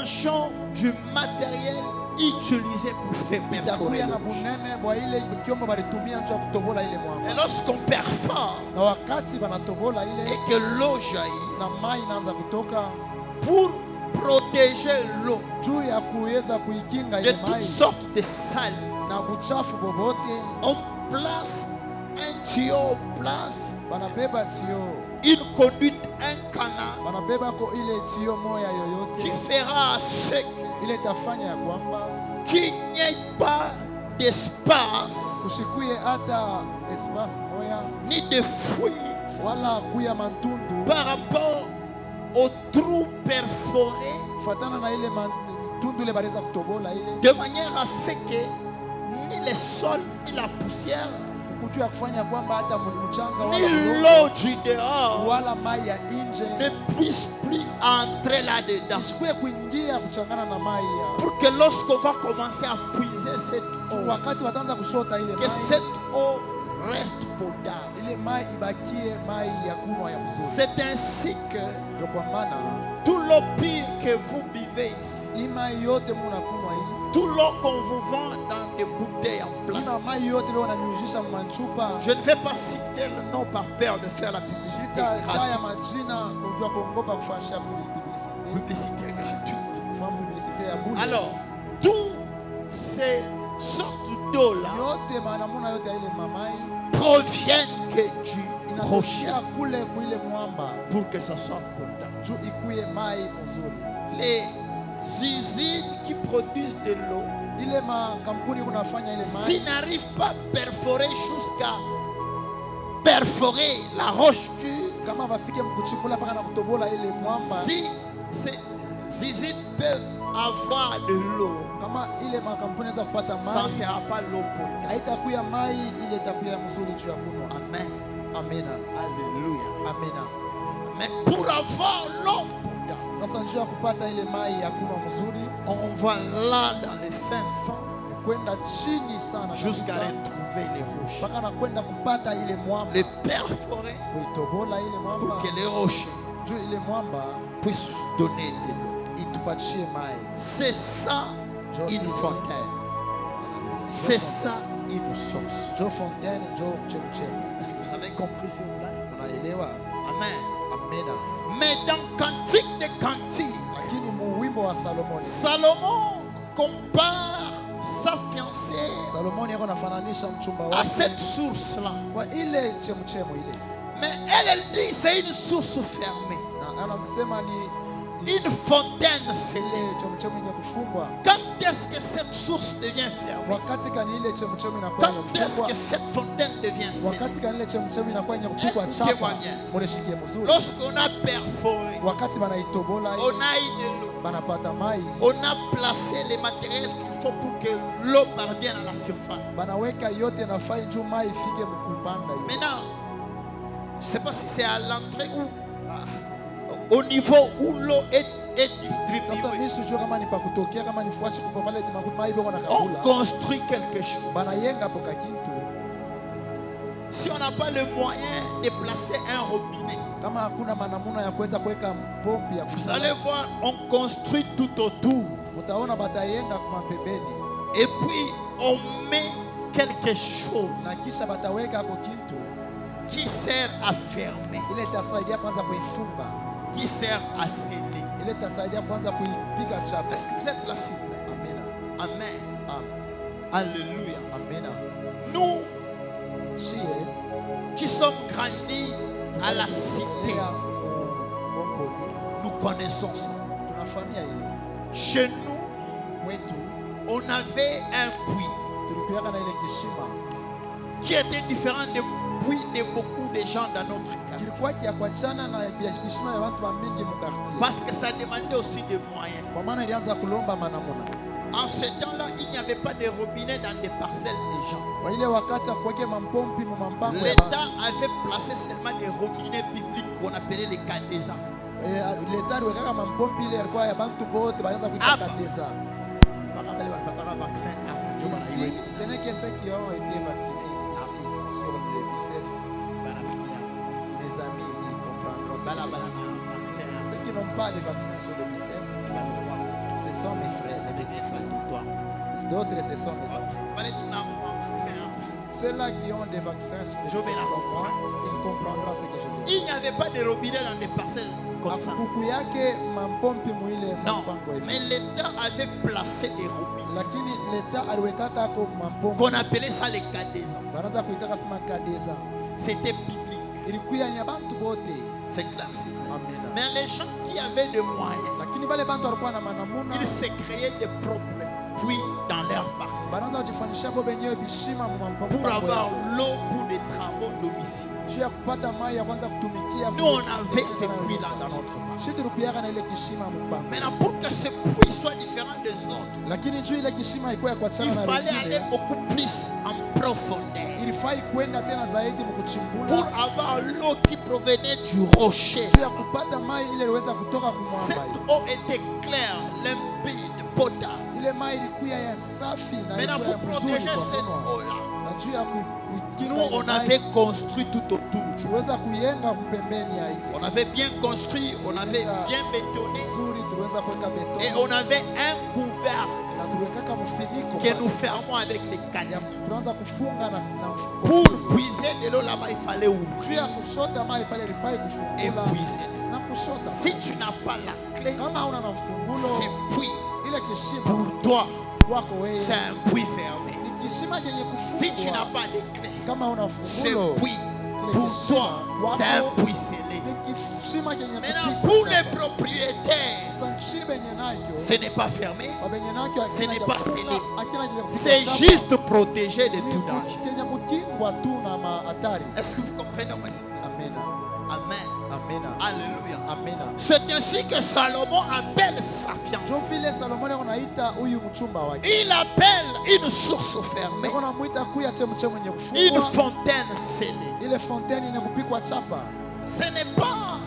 dimension du matériel utilisé pour faire perforer itakuya le na rocher. bunene bwa ile kiombo balitumia njo ya kutobola ile Et mwamba. lorsqu'on perfore Na wakati banatobola ile et que l'eau na jaillisse, mai inaanza kutoka pour protéger l'eau juu ya kuweza kuikinga de ile toutes mai sortes de sales, na buchafu bobote, on place un tuyau, on place banabeba tio, une conduite, un canal banabeba ko ile tio moya qui yoyote fera à ce que ile itafanya ya kwamba qu'il n'y ait pas d'espace kushikuye hata espace moya ni de fuite wala kuya mantundu par rapport aux trous perforés, kufatana na ile mantundu ile baliweza kutobola ile de manière à ce que ni le sol ni la poussière kujua kufanya kwamba hata mchanga ni wala l'eau du dehors wala mai ya nje ne puisse plus entrer là-dedans. isikuye kuingia kuchangana na mai ya Pour que lorsqu'on va commencer à puiser cette eau, wakati wataanza kushota ile que mai cette eau reste potable. ile mai ibakie mai ya kunywa ya mzuri. C'est ainsi que Ndio kwa maana tout l'eau pure que vous buvez ici, hii mai yote munakunywa hii, tout l'eau qu'on vous vend dans des bouteilles en ina plastique. mai yote leo wananyunyizisha manchupa. Je ne vais pas citer le nom par peur de faire la publicité Sita taya gratuite. majina kujua kuongopa kufanyia publicité. Publicité gratuite. Kufanya publicité ya bure. Alors, toutes ces sortes d'eau-là Yote manamuna yote ya ile mamai proviennent que du rocher inatokea kule kuile mwamba pour que ça soit potable. juu ikuye mai mzuri. Les usines qui produisent de l'eau, Ile makampuni kunafanya ile mai s'ils n'arrivent pas à perforer jusqu'à perforer la roche dure, kama bafike mkuchimula mpaka na kutobola ile mwamba, si ces usines peuvent avoir de l'eau, kama ile makampuni za kupata ça ne mai sera pas l'eau potable. haitakuya mai ile itakuya mzuri juu ya kunywa. Amen. Amena, Alléluia. amena. Mais pour avoir l'eau potable, Sasa njia ya kupata ile mai ya kunywa mzuri on va là dans les fins fonds ni kwenda chini sana jusqu'à kabisa, retrouver les roches. mpaka na kwenda kupata ile mwamba, Les perforer kuitobola ile pour mwamba que les roches juu ile mwamba puissent donner de l'eau. itupatie mai. C'est ça une fontaine. C'est ça une source. Jo fontaine, jo chemchem. Est-ce que vous avez compris cela? Unaelewa? Amen. Amena. Mais dans Cantique des Cantiques, Lakini muwimbo wa Salomoni, Salomon compare sa fiancée Salomoni yako nafananisha mchumba à wake cette source-là. kwa ile chemchemu ile, Mais elle dit c'est une source fermée. na anamsema ni Une fontaine scellée. ile chemchemu yenye kufungwa. Quand est-ce que cette source devient fermée? Wakati gani ile chemchemu inakuwa yenye Quand est-ce kufungwa? que cette fontaine devient scellée? Wakati gani ile chemchemu inakuwa yenye kupigwa Écoutez-moi chapa? bien. Munishikie mzuri. Lorsqu'on a perforé, Wakati banaitobola on ile, a eu de l'eau. banapata mai, On a placé les matériels qu'il faut pour que l'eau parvienne à la surface. banaweka yote nafai juu mai ifike mkupanda hiyo. Maintenant, je ne sais pas si c'est à l'entrée ou au niveau où l'eau est Sasa distribuée. mimi sijui kama ni pa kutokea, kama ni fuashi kwa pale mai boko na On kabula. construit quelque chose. Banayenga hapo kakintu. Si on n'a pas le moyen de placer un robinet, Kama hakuna manamuna ya kuweza kuweka pompi ya vous allez voir, on construit tout autour. utaona batayenga kwa pembeni Et puis, on met quelque chose na kisha bataweka hapo kitu qui sert à fermer, ile itasaidia kwanza kuifunga, qui sert à sceller. ile itasaidia kwanza kuipiga chapa. Est-ce que vous êtes là, s'il vous plaît? Amina, Amen. amen, Alléluia. amina. Nous Shie qui sommes grandis à la cité, lea Mongoli nous connaissons ça. tunafanyia ile Chez nous, kwetu, on avait un puits tulikuwa na ile kishima qui était différent des puits de beaucoup de gens dans notre quartier. kilikuwa kia kuachana na kishima ya watu wa mingi mu quartier, Parce que ça demandait aussi des moyens. kwa maana ilianza kulomba manamuna. En ce temps-là, il n'y avait pas de robinet dans des parcelles des gens. Kwa ile wakati akuweke mampompi mu mampango ya L'État avait placé seulement des robinets publics qu'on appelait les cadésans. leta aliwekaka mampompi ile yalikuwa ya bantu bote balianza kuita Hapa. kateza. Wakati walipataka vaccin hapa, ndio Ici, wanaiweka. ce n'est que ceux qui ont été vaccinés ici sur le biceps. Banafikia. Mes amis, ils comprendront ça. Bala bala na vaccin hapa. Ceux qui n'ont pas de vaccin sur le biceps, D'autres, ce sont des enfants. Ceux-là qui ont des vaccins sur les Je vais la comprendre, il comprendra ce que je veux dire. Il n'y avait pas de robinet dans des parcelles comme ça. Akuku yake mampompi mwile Non, mpango hivi. mais l'État avait placé des robinets Lakini leta aliwekaka ako mampompi. qu'on appelait ça les cadésans. Banaza kuitaka sema kadeza. C'était biblique, Ilikuya ni abantu bote. c'est classique. Amina. Mais les gens qui avaient des moyens, Lakini bale bantu walikuwa na manamuna. ils se créaient des propres puits dans leurs parcelles Banaza kujifanisha bo benyewe bishima mu mampompi. pour avoir l'eau pour des travaux domicile. Juu ya kupata mai ya kwanza kutumikia. Nous, on avait ces puits-là dans notre parcelle. Sisi tulikuyaga na ile kishima mpango. Maintenant, pour que ce puits soit différent des autres, Lakini juu ile kishima ikuwa ya il kuachana na fallait aller wengine. beaucoup plus en profondeur Ilifai kwenda tena zaidi pour mkuchimbula. avoir l'eau qui provenait du rocher. Juu ya kupata mai ile iliweza kutoka kumwamba. Cette eau était claire, limpide, potable. Ile mai ilikuwa ya safi na Maintenant, ilikuwa ya pour mzuri protéger kwa cette kunywa. eau-là, Na juu ya kuikinga nous, ile on mai, avait construit tout autour. tuliweza kuyenga pembeni ya hiki. On avait bien construit, on avait bien bétonné Nzuri tuliweza kuweka et betoni on avait un couvercle na tuliwekaka mfuniko. que nous fermons avec les canons. Tunaanza kufunga na Pour puiser de l'eau là-bas, il fallait juu ouvrir ya kushota mai pale ilifai et kufungula puiser. na kushota. Si tu n'as pas la clé, Kama hauna na mfungulo ce puits, ile kishima pour toi, wako wewe c'est un puits fermé. ni kishima chenye Si tu n'as kufungwa. pas de clé, Kama una ce fungulo puits, pour toi, c'est un puits scellé. ni kishima chenye Maintenant, kupigwa pour les sasa. propriétaires, Sasa nchi benye nacho ce n'est pas fermé, wabenye nacho ce akina n'est cha pas kufunga, scellé. akina cha kupigwa c'est chapa. juste protégé de Ni tout danger. chenye kukingwa tu na hatari. Est-ce que vous comprenez moi s'il vous plaît? Amena. Amen. Amena. Alléluia. Amena. C'est ainsi que Salomon appelle sa Ndio fiancée. vile Salomoni anaita huyu mchumba wake. Il appelle une source fermée, Ndio anamuita kuya chemchemu yenye une kufungwa. fontaine scellée. Ile fontaine yenye kupigwa chapa. Ce n'est pas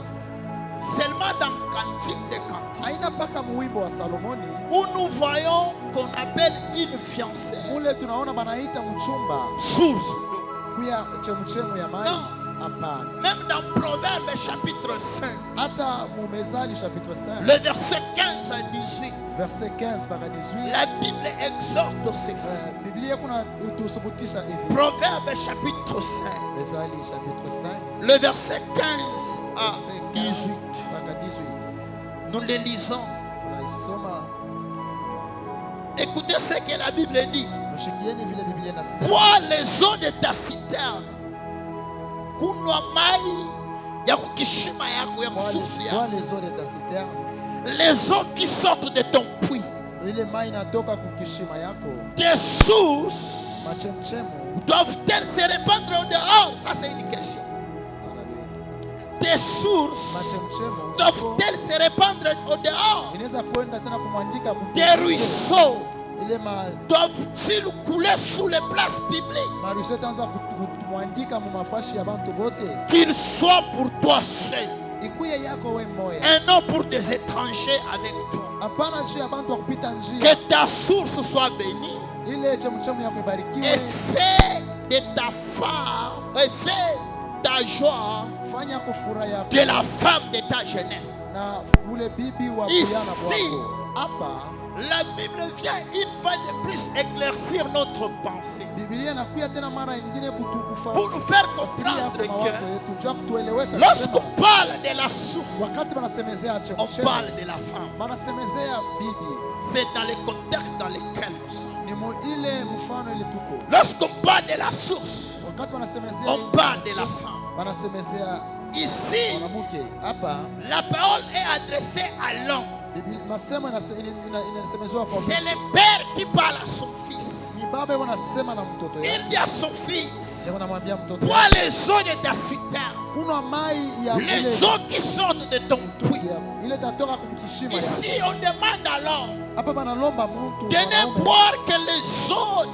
seulement dans Cantique des Cantiques Haina paka muwimbo wa Salomoni. où nous voyons qu'on appelle une fiancée Ule tunaona banaita mchumba source d'eau. kuya chemchemu ya maji. Non. Hapana. Même dans Proverbes chapitre 5, Hata mu Mezali chapitre 5 le verset 15 à 18, verset 15 mpaka 18. la Bible exhorte ceci. Biblia kuna utusubutisha hivi. Proverbes chapitre 5, Mezali chapitre 5 le verset 15 à verset 18. 15 mpaka 18. Nous le lisons. Tunaisoma. Écoutez ce que la Bible dit. Mshikieni vile Biblia inasema. Bois les eaux de ta citerne. Kunywa mai ya kukishima yako ya kususi Bois yako. les eaux de ta citerne. Les eaux qui sortent de ton puits. Ile mai inatoka kukishima yako. Tes sources Machemchemu. doivent-elles se répandre au dehors? Ça c'est une question. Haleluya. Tes sources Machemchemu. doivent-elles se répandre au dehors? Inaweza kwenda tena kumwangika Tes ruisseaux ile doivent-ils couler sous les places publiques? maruisseau itaanza kumwangika mu mafashi ya bantu bote. Qu'ils soient pour toi seul Ikuye yako we moya. et non pour des étrangers avec toi. Hapana juu ya bantu wa kupita njia. Que ta source soit bénie Ile chemchemu yako et ibarikiwe. fais de ta femme, et fais ta joie Fanya kufurahi yako de la femme de ta jeunesse. na ule bibi wa Ici. kuyana bwako. Hapa La Bible vient une fois de plus éclaircir notre pensée Biblia inakuya tena mara nyingine kutukufa. pour nous faire comprendre que que lorsqu'on parle de la source, wakati banasemezea on chemchemu parle de la femme. banasemezea bibi C'est dans le contexte dans lequel nous sommes. ni ile mfano ile tuko. Lorsqu'on parle de la source, Wakati banasemezea on parle de la femme. banasemezea Ici, mwanamke. Hapa la parole est adressée à l'homme. masemo inasemezwa kwa C'est le père qui parle à son fils. ni baba yuko anasema na mtoto yake. Il dit à son fils, Yeye anamwambia mtoto bois les eaux de ta citerne, kuna mai ya les eaux qui sortent de ton puits. ile tatoka kumkishima yake. Ici, on demande à l'homme Hapa banalomba mtu de ne boire que les eaux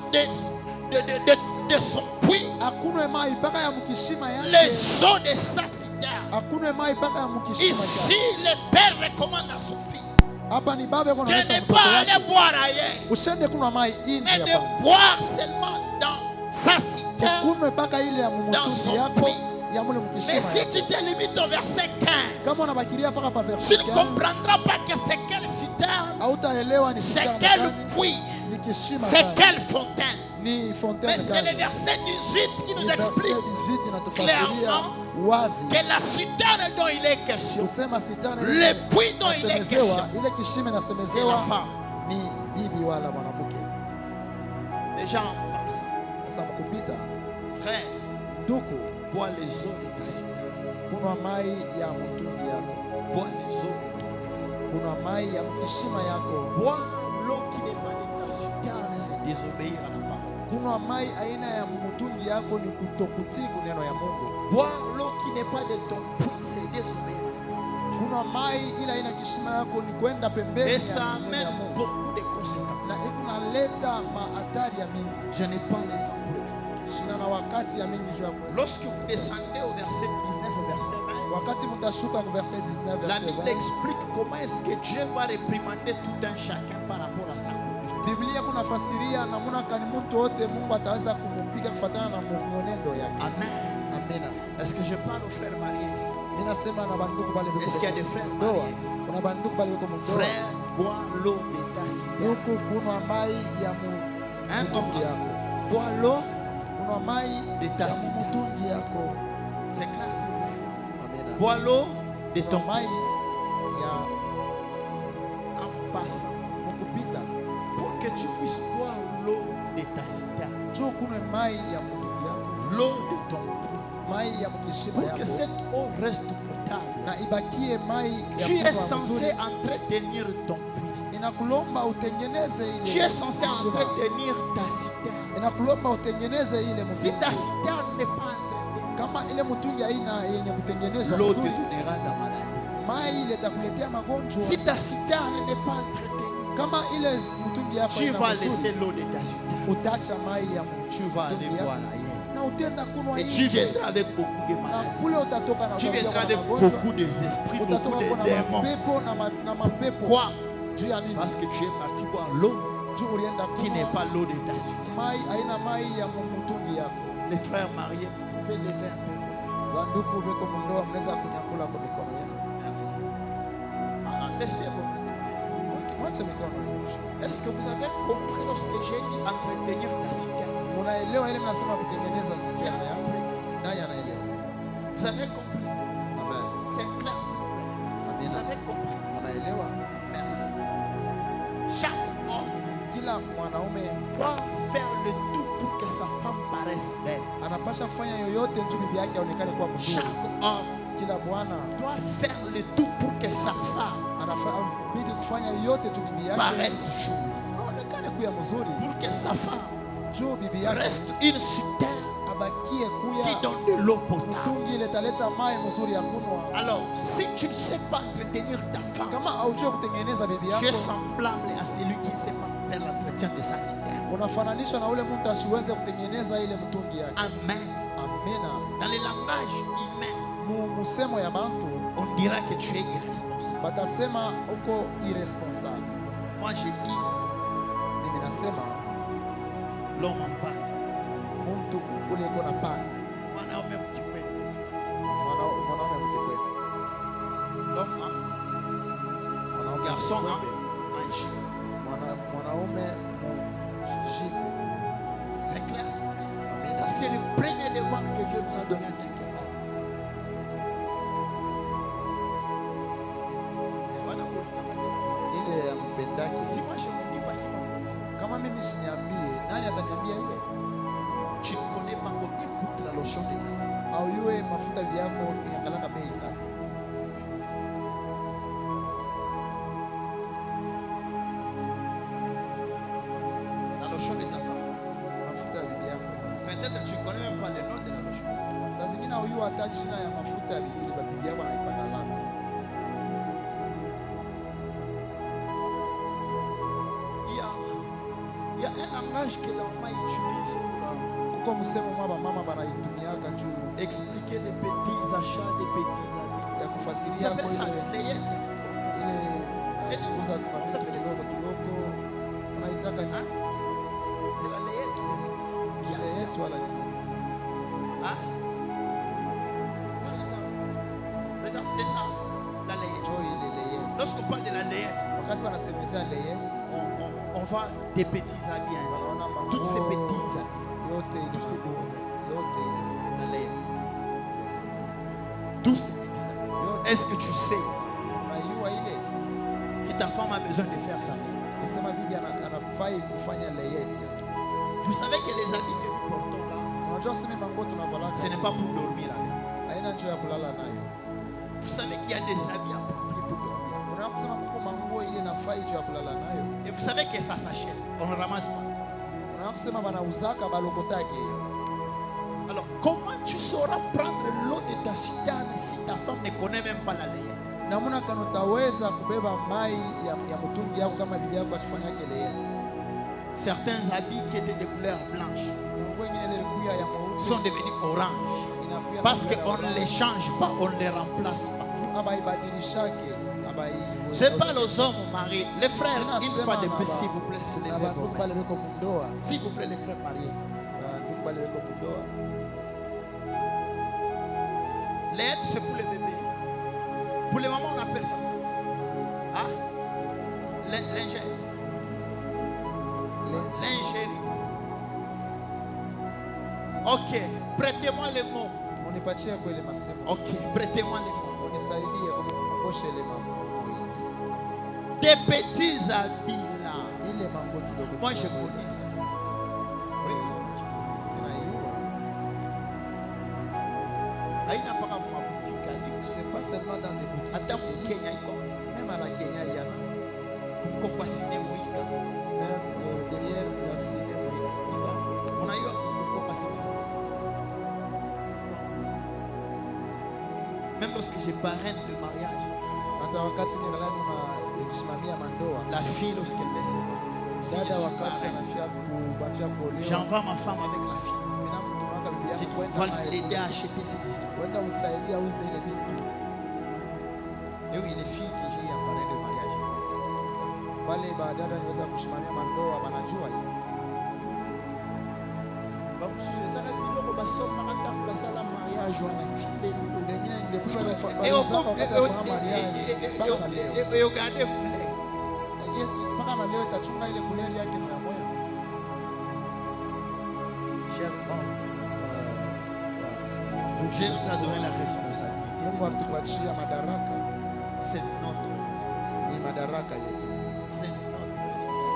de son puits, hakuna mai mpaka ya mkishima yake. les eaux de sa citerne. Hakuna mai mpaka ya mkishima Ici, yake. le père recommande à son fils Hapa ni baba yuko de anaonyesha ne mtoto pas aller wake. boire ailleurs, Usiende kunywa mai mais nje de hapa. boire seulement dans sa citerne. Kunywe mpaka ile ya Dans mumutunzi son yako puits. ya mule Mais mkishima si yake. tu te limites au verset 15, Kama unabakiria mpaka pa tu verset ne 15, comprendras pas que c'est quelle citerne, hautaelewa ni c'est citerne quel gani, puits, ni Ni kishima C'est gani? quelle fontaine? Ni Mais fontaine c'est le gani? verset 18 qui nous Ni verset explique 18 inatufasiria clairement wazi que la citerne dont il est question, kusema sitani le puits dont il est nasemezewa, question, ile kishima c'est la inasemezewa femme. ni bibi wala mwanamke. Déjà en pensant, Sasa mkupita frère, nduku, bois les eaux de ta citerne, kunwa mai ya mtungi yako, bois les eaux de ton cœur. kunwa mai ya kishima yako, Bois l'eau qui n'est pas de ta citerne, c'est désobéir à la parole. kunwa mai aina ya mtungi yako ni kutokutii kuneno ya Mungu. Bois l'eau qui n'est pas de ton puits, c'est désobéir à la parole. Kunwa mai ila aina kishima yako ni kwenda pembeni Et ya ça neno ya amène Mungu, beaucoup de na conséquences. ikunaleta mahatari ya mingi. Je n'ai pas le temps pour expliquer. Sina na wakati ya mingi juu ya kuweza. Lorsque vous descendez au verset 19 au verset 20, Wakati mtashuka kwa verset 19 la verset Bible 20, explique comment est-ce que Dieu va réprimander tout un chacun par rapport à sa conduite. Biblia kunafasiria namna kani mtu wote Mungu ataweza kumpiga kufuatana na mwenendo yake. Amen. Amina. Est-ce que je parle aux frères mariés ici? Mimi nasema na bandugu pale Est-ce qu'il y a des frères ndoa. mariés ici? Kuna bandugu pale wako mdoa. Frère, bois l'eau de ta citerne. Huko kuna mai ya Hein, mtungi comment? yako. Bois l'eau, Kuna mai De ta ya citerne. mtungi yako. c'est clair, s'il vous plaît. Amina. Bois l'eau de ton Kuna mai ya en passant mkupita. pour que tu puisses boire l'eau de ta citerne, Juu kuna mai ya mtungi yako. l'eau de ton puits, Mai ya mkishima pour que yako. cette eau reste potable. Na ibakie mai ya Tu es kunywa censé mzuri. entretenir ton puits. Inakulomba utengeneze ile. Tu es censé kishima. entretenir ta citerne. Inakulomba utengeneze ile Si mtungi. ta citerne n'est pas entretenue, Kama ile mtungi haina yenye kutengenezwa l'eau te vizuri, donnera la maladie. mai ile itakuletea magonjwa. Si ta citerne n'est pas entretenue, Kama ile mtungi yako tu haina vas vizuri, laisser l'eau de ta citerne. utaacha mai ya Tu vas aller mtungi boire yako ailleurs. na utenda kunwa Et tu nje. viendras avec beaucoup de Na maladies. kule utatoka na Tu utakuja viendras na avec magonjwa, beaucoup d'esprits, beaucoup utatoka de kuna démons. mapepo na mapepo. Quoi? Juu ya nini? Parce que tu es parti boire l'eau Juu ulienda qui n'est kunwa pas l'eau de ta citerne. mai haina mai ya mtungi yako. Les frères mariés, vous pouvez lever un peu vos mains. Wandugu weko mndoa, mnaweza kunyakula kwa mikono yenu. Merci. Laissez vos mains. Mwache mikono yenu. Est-ce que vous avez compris lorsque j'ai dit entretenir ta citerne? Munaelewa ile mnasema kutengeneza Qui a sijana yako? compris? Nani anaelewa? Vous avez compris? Amen. C'est clair, s'il vous plaît. Vous Amina. avez compris? Anaelewa? Merci. Chaque homme Kila mwanaume doit faire le tout pour que sa femme paraisse belle. anapasha kufanya yoyote ndio bibi yake aonekane kuwa mzuri. Chaque homme Kila bwana doit faire le tout pour que sa femme anabidi kufanya yoyote ndio bibi yake paraisse jolie. aonekane kuwa mzuri. Pour que sa femme Juu bibi yake reste une citerne abakie qui kuya donne de l'eau potable. mtungi ile italeta mai mzuri ya kunywa. Alors, si tu ne sais pas entretenir ta femme, Kama haujui kutengeneza bibi tu es yako, semblable à celui qui ne sait pas faire l'entretien de sa citerne. unafananishwa na ule mtu asiweze kutengeneza ile mtungi yake. Amen. Amina. Dans le langage humain, Musemo ya bantu on dira que tu es irresponsable. batasema uko irresponsible. Moi, je dis Mimi nasema l'homme en bas. mtu ule iko na pana Mwanaume mjikweli. mwanaume mkikweli, L'homme en mwanaume garçon mkikweli, en J. mwanaume mjipe. C'est clair, c'est vrai. Mais ça, c'est le premier devoir que Dieu nous a donné en tant qu'homme. Ile ya mpendaki. Si moi je ne vous dis pas qu'il va vous dire ça, Kama mimi siniambie, nani ataniambia ile? tu ne connais pas combien coûte la lotion de ta femme. Au yue mafuta vyako inakalaka bei ngapi? La lotion de ta femme. Mafuta ya bibi yako. Peut-être que tu ne connais même pas le nom de la lotion. Saa zingine au yue hata jina ya mafuta ya bibi yako anaipaka lana. Il y a un langage que la maman utilise pour Kuko msemo mwaba mama banaitumiaka juu expliquer les petits achats, les petits habits. ya Vous kufasiria appelez ça ile layette. ile kuuza mafuta kidogo kidogo. Unaitaka ni Hein? C'est la layette. tu vois ça? ile yetu wala ni Hein? Par exemple, c'est ça, la layette. njoo ile layette. Lorsqu'on parle de la layette, Wakati wanasemezea layette, on voient des petits habits intimes. Toutes ces petits habits. Tous ces petits habits. Tous ces petits habits. Est-ce que tu sais ça? Que ta femme a besoin de faire ça? Vous savez que les habits que nous portons là, ce n'est pas pour dormir avec. Vous savez qu'il y a des habits appropriés pour dormir. Et vous savez que ça s'achète. On ne ramasse pas ça. Alors, comment tu sauras prendre l'eau de ta citerne si ta femme ne connaît même pas la layette? Certains habits qui étaient de couleur blanche sont devenus orange parce qu'on ne les change pas, on ne les remplace pas. Je parle aux hommes mariés. Les frères, une fois de plus, s'il vous plaît, se levez vos mains. S'il vous plaît, les frères mariés. L'aide, c'est pour les bébés. Pour les mamans, on appelle ça. Ah? Lingerie. Ok, prêtez-moi les mots. Ok, prêtez-moi les mots. Des petits habits là. Moi, je connais ça. Oui. Il n'a pas ma boutique à lui. C'est pas seulement dans des boutiques. Attends, au Kenya, même à la Kenya, il y a. Pourquoi signer Mouika? Même derrière la signer Mouika. On a eu un pourquoi signer. Même lorsque j'ai parraine de mariage. La fille, lorsqu'elle met ses mains, si j'envoie ma femme avec la fille. Je dois l'aider à acheter ses histoires. Et oui, les filles que j'ai appareil de mariage. Et regardez cher homme, Dieu nous a donné la responsabilité. C'est notre responsabilité. C'est notre responsabilité.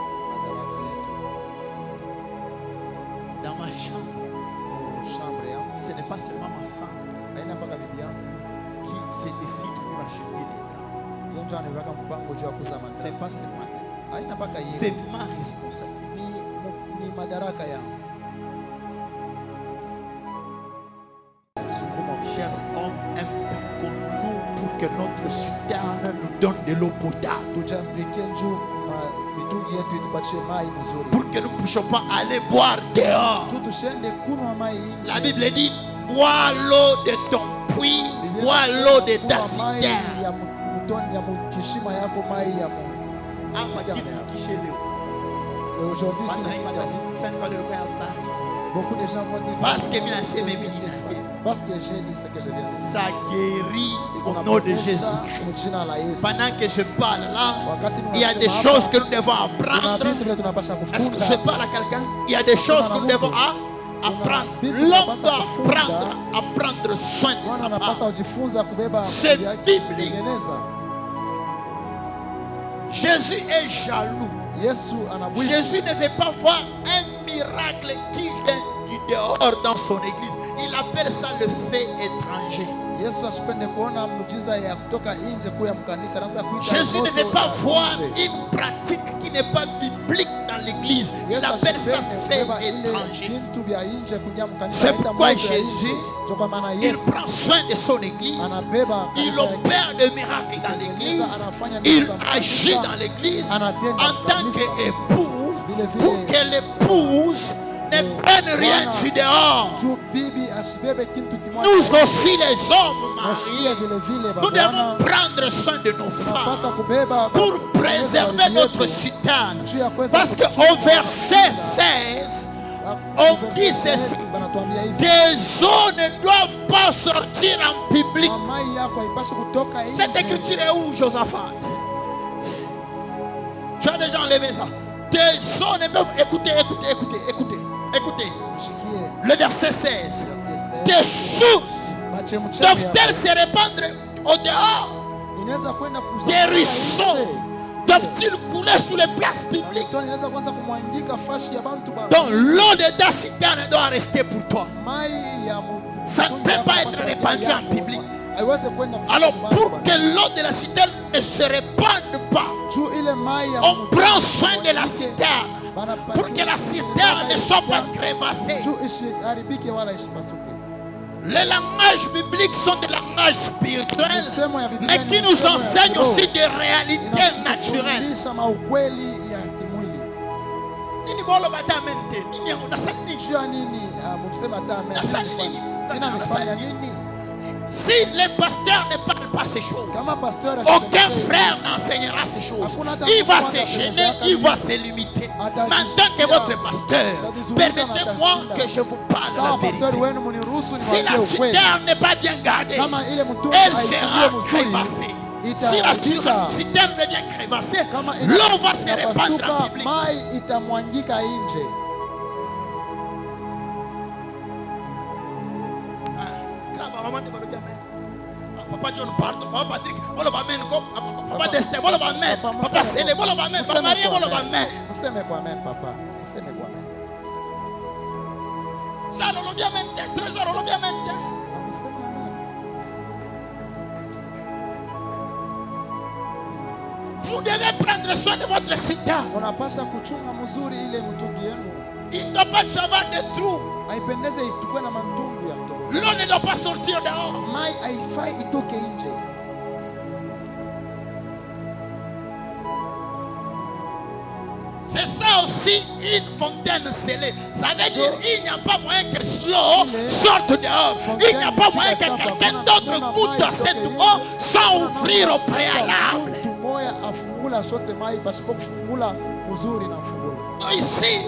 Dans ma chambre, ce n'est pas seulement ma femme qui se décide pour acheter les draps. C'est pas seulement elle. C'est ma responsabilité. Cher homme, impliquons-nous pour que notre citerne nous donne de l'eau potable. Pour que nous ne puissions pas aller boire dehors. La Bible dit, bois l'eau de ton puits, bois l'eau de ta citerne. Aujourd'hui, beaucoup de gens vont dire parce que j'ai dit ce que je viens. Ça guérit au nom de Jésus. Pendant que je parle là, il y a des choses que nous devons apprendre. Est-ce que je parle à quelqu'un? Il y a des choses que nous devons apprendre. L'homme doit apprendre soin de sa femme. C'est biblique. Jésus est jaloux. Jésus ne veut pas voir un miracle qui vient du dehors dans son église. Il appelle ça le fait étranger. Jésus ne veut pas voir une pratique qui n'est pas biblique dans l'église. Il appelle ça fait étranger. C'est pourquoi Jésus, il prend soin de son église. Il opère des miracles dans l'église. Il agit dans l'église en tant qu'époux pour que l'épouse ne prenne rien du dehors. Nous aussi les hommes mariés, nous devons prendre soin de nos femmes pour préserver notre citerne. Parce qu'au verset 16, on dit ceci: des eaux ne doivent pas sortir en public. Cette écriture est où, Josaphat? Tu as déjà enlevé ça? Tes os ne peuvent. Écoutez. Mshikie. Le verset 16. Tes sources Machemchemi doivent-elles yako se répandre au dehors? inaweza kwenda Des kusambaa ruisseaux nje. doivent-ils couler sur les places publiques? Mito inaweza kwanza kumwangika fashi ya bantu ba. Donc l'eau de ta citerne doit rester pour toi. Mai ya Ça ne peut pas être répandu en public. Haiwezi kwenda Alors pour que l'eau de la citerne ne se répande pas, juu ile mai ya on prend soin de la citerne pour que la citerne ne soit pas crévassée. juu isiharibike wala isipasuke. Les langages bibliques sont des langages spirituels, mais qui nous enseignent aussi des réalités naturelles. Inafundisha maukweli ya kimwili. Nini bolo bata mente? Nini yangu nasali nini? Jua nini msema hata Nasali nini? nifanya nini? Si les pasteurs ne parlent pas ces choses, Kama pastor aucun frère n'enseignera ces choses. Il va se gêner, il va se limiter. Maintenant que votre pasteur, permettez-moi que je vous parle la vérité. Si la citerne n'est pas bien gardée, elle sera crévassée. Si la citerne devient crévassée, l'eau va se répandre en public. mai itamwangika nje. Papa John pardon, Papa Patrick, voilà va amen, Papa Destin, voilà va amen, Papa Célé, voilà va amen, Papa Marie, voilà va amen. Mseme kwa amen papa. Mseme kwa amen. Ça l'on bien mente, trésor l'on bien mente. Mseme amen. Vous devez prendre soin de votre citerne. Unapasha kuchunga mzuri ile mtungi yenu. Il ne doit pas y avoir de trous. Haipendeze itukue na matundu ya mtoto. L'eau ne doit pas sortir dehors. Mai haifai itoke nje. C'est ça aussi une fontaine scellée. Ça veut dire qu'il n'y a pas moyen que l'eau sorte dehors. Il n'y a pas moyen que quelqu'un d'autre goûte à cette eau sans ouvrir au préalable. Mtu moya afungula sote mai pasipo kufungula uzuri na mfungulo. Ici,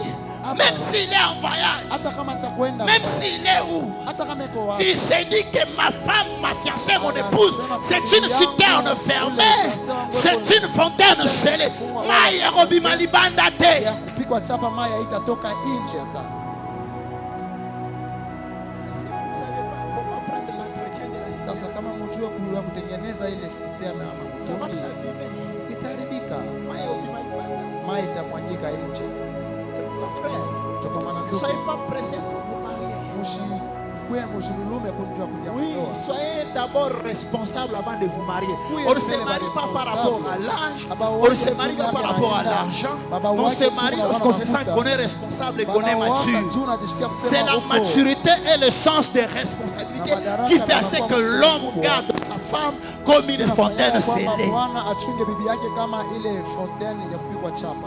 même s'il est en voyage, Hata kama sa kwenda. même s'il est où, Hata kama iko wapi. il s'est dit que ma femme, ma fiancée, mon épouse, c'est une citerne fermée, c'est une fontaine scellée. Maïe Robi Malibanda te. Ya kupikwa chapa mai haitatoka nje hata. Sasa kama mjue kuya kutengeneza ile citerne ama mtungi, itaharibika. Mai itamwangika nje. Toka maana Ne soyez pas pressés pour vous marier. mshilulume kunjua kuja Oui, kuoa. soyez d'abord responsable avant de vous marier. Oui, On ne elle se est marie pas par responsable. rapport à l'âge, Baba on ne wake se marie pas par tu rapport à unaenda. l'argent. Baba On wake se tu marie unaona lorsqu'on se sent mafuta. qu'on est responsable et qu'on est Baba waka mature. tu unajisikia kusema C'est la uko. maturité et le sens des responsabilités qui fait assez que l'homme garde sa femme comme une fontaine scellée. Bwana achunge bibi yake kama ile fontaine ya kupigwa chapa.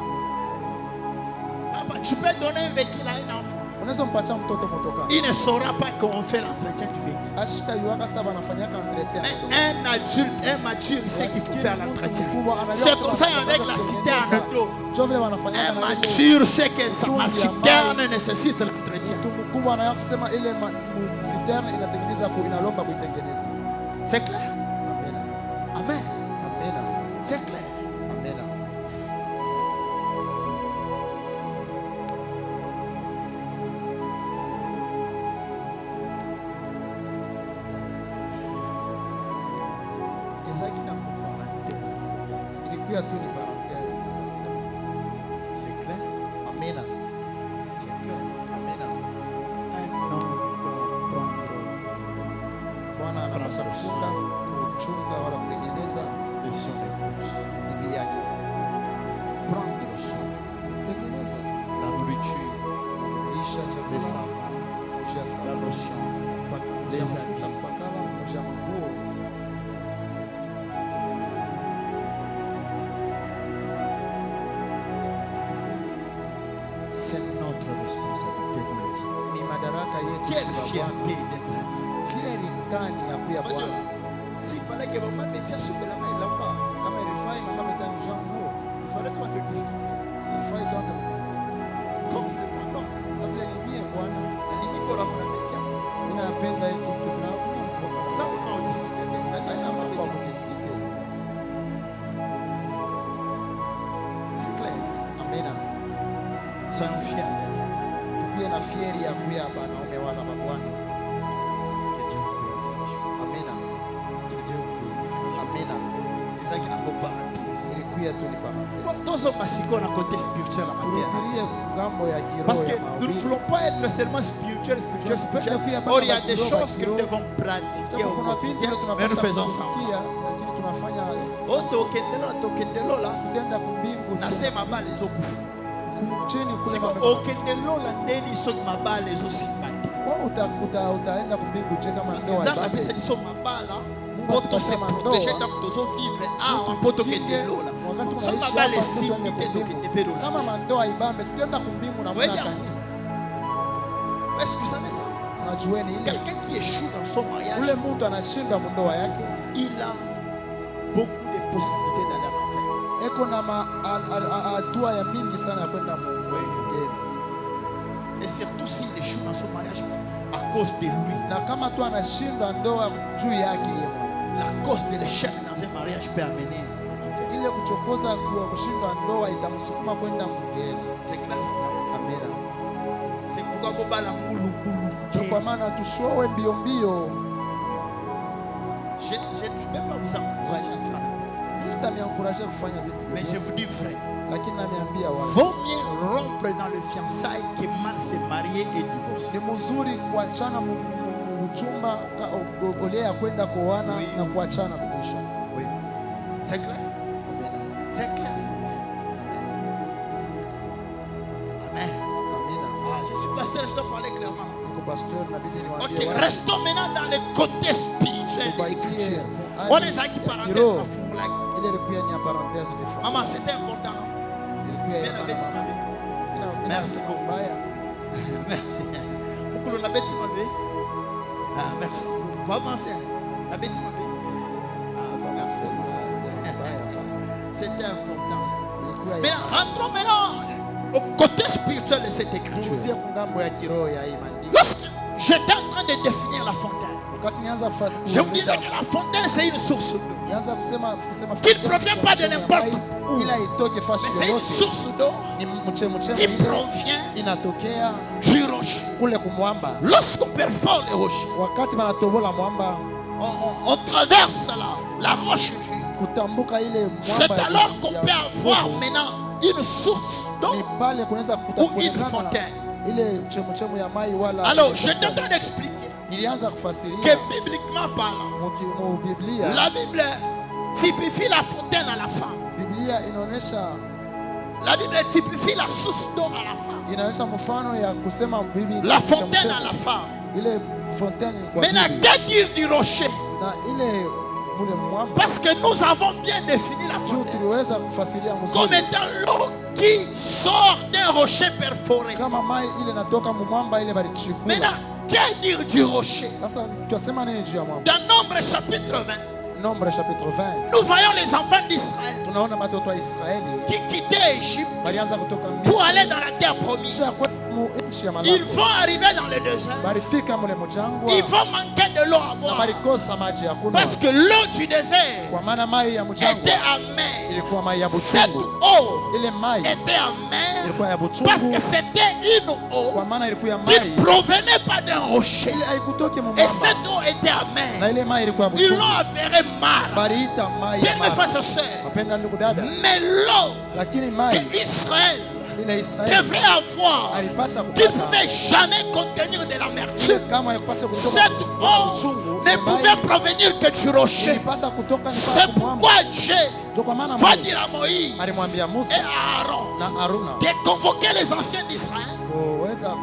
Papa, tu peux donner un véhicule à un enfant. Unaweza mpatia mtoto motoka. Il ne saura pas qu'on fait l'entretien du véhicule. Ashika yuaka sasa wanafanyaka entretien. Mais un adulte, un mature, il sait qu'il faut faire l'entretien. C'est comme ça avec la citerne d'eau. Ndio vile wanafanyaka Un na ile mature sait que sa citerne nécessite l'entretien. mtu mkubwa anayako kusema ile citerne inatengeneza inalomba kuitengeneza. C'est clair? Amena. Amen. Amena. C'est clair. Amena. Ilikuwa tu ni parenthèse naweza kusema. C'est clair. Amena. C'est clair. Amena. Un homme doit prendre Bwana anapasha kufunga, kuchunga wala kutengeneza de son épouse. bibi yake. Prendre soin. Kutengeneza La nourriture, lisha les chakula, savons, kushia la salama, lotion. kushia mafuta kupakala, kushia manguo. C'est notre responsabilité pour les hommes. Ni madaraka yetu Quelle sisi fierté wa Bwana. d'être un fils. Fieri gani ya kuya Bwana. S'il fallait que maman te tient sous la main là-bas, Kama ilifai mama metani jangu, il fallait toi te discuter. ilifai tuanze kusikia. Comme c'est moi, non. Na vile ni mie Bwana, Alimi bora mwana metia. ninapenda hii kitu na Ça, on discute. kwa kusikia. C'est clair. Amena. soyons fiers. tukuwe na fieri ya kuya banaume wala mabwana. Que Dieu vous bénisse. Amina. Que Dieu vous bénisse. Amina. Et ça qui n'a pas parenthèse. Ilikuya tu ni pamoja. Tous au Mexico, on a côté spirituel à Turutilie matin. ngambo ya kiroho Parce que ya nous ne mahubiri. voulons pas être seulement spirituel. Or, il y a des choses que nous devons pratiquer au Kuna vitu quotidien, vile mais nous tunapaswa faisons ça. kusikia, lakini tunafanya Otokendelola kutenda kumbingu nasema bale ezokufa chini kule siko okendelola ndeni soki mabala ezosika te utaenda kumbingu je kama parce que ndoa nzambe ibambe. apesa biso mabala mpo tose protege ntango tozovivre awa mpo tokende lola soki mabala esimbi te tokende mpe lola. Kama mandoa ibambe tutenda kumbingu na Wewe mnaka. Est-ce que vous savez ça? Unajueni ile Quelqu'un qui échoue dans son ule mariage, mtu anashinda mundoa yake il a beaucoup de possibilités d'aller en enfer. eko na hatua ya mingi sana ya kwenda mungeni. Et surtout s'il échoue dans son mariage à cause de lui. Na kama tu anashinda ndoa juu yake yeye, La cause de l'échec dans un mariage peut amener en enfer. ile kuchokoza kwa kushinda ndoa itamsukuma kwenda mungeni. C'est clair ça? Amina. C'est pourquoi Bobala Moulou Ndio kwa maana tushowe mbio mbio. Je ne vais pas vous encourager à faire, Juste amiencourager kufanya vitu. mais je vous dis vrai. Lakini namiambia watu Vaut mieux rompre dans le fiançailles que mal se marier et divorcer. ni mzuri kuachana uchumba ole ya kwenda kuoana Oui. na kuachana kuisha. Oui. C'est clair? C'est clair ça? Amen. Amina. Ah, je suis pasteur, je dois parler clairement. Niko pastor nabidi Ok, niwaambie watu. restons maintenant dans le côté spirituel de Tubakie l'écriture. hali On est à qui ya parenthèse kiroho. na fungulaki. Ile ilikuwa ni ya parenthèse ni fungu. Maman, c'était important, non? Ilikuwa ya Bien la bête ma vie. Merci beaucoup. Mbaya. Merci. Beaucoup la bête ma vie. Ah, merci. Pour avancer, la bête ma vie. Ah, merci. C'était important. Ça. Ilikuwa Mais ya rentrons maintenant au côté spirituel de cette écriture. turudie kungambo ya kiroho ya hii maandiko. Lorsque j'étais en train de définir la fontaine, Wakati nianza je vous disais que la fontaine c'est une source d'eau. nianza kusema Qu'il ne provient pas de n'importe où. ila itoke fashi Mais c'est une yoyote. source d'eau Ni mchemchemo qui ile provient inatokea du rocher. kule kumwamba. Lorsqu'on perfore les rochers, Wakati banatobola mwamba on traverse la roche du. kutambuka ile C'est mwamba alors qu'on ya peut avoir nguvu, maintenant une source ni d'eau pale kunaweza ou une kuonekana fontaine. ile chemchemo ya mai wala. Alors, j'étais en train d'expliquer Nilianza kufasiria que bibliquement parlant, mu Biblia. la Bible typifie la fontaine à la fin. Biblia inaonyesha La Bible typifie la source d'eau à la fin. inaonyesha mfano ya kusema bibi La fontaine à la fin. ile fontaine kwa Maintenant, bibi. que dire du rocher? Na ile mule mwamba Parce que nous avons bien défini la juu fontaine tuliweza kufasiria comme mzuri étant l'eau qui sort d'un rocher perforé. kama mai ile natoka mu mwamba ile balichukua. Maintenant, que dire du rocher? Sasa tutasema nini juu ya mwamba? Dans Nombre chapitre 20, Nombre chapitre 20 nous voyons les enfants d'Israël tunaona watoto wa Israeli qui quittaient Égypte balianza kutoka pour Misri aller dans la terre promise. kisha kwenda mu nchi ya Ils Malako. vont arriver dans le désert. Balifika mule mjangwa Ils vont manquer de l'eau à na boire. balikosa maji ya kunywa Parce que l'eau du désert kwa maana mai ya mjangwa était amère. ilikuwa mai ya Cette buchungu. eau Ile mai était amère ilikuwa ya parce que buchungu c'était une kwa eau maana ilikuwa qui mai ne provenait pas d'un rocher. ile haikutoki mu Et mwamba cette eau était na amère. ile mai ilikuwa ya Ils buchungu. l'ont appelée Mara. Baliita mai Bien ya mes mara. frères et sœurs. Wapenda ndugu dada, Mais l'eau lakini que mai Israël ile Israeli devrait avoir, alipasa qui ne kupata pouvait jamais contenir de l'amertume. kama ilipasa kutoka Cette eau ne pouvait provenir que du rocher. ilipasa kutoka ni C'est kwa mwamba. pourquoi Dieu Ndio kwa maana va Mungu dire à Moïse alimwambia et Musa à Aaron na Haruna de convoquer les anciens d'Israël kuweza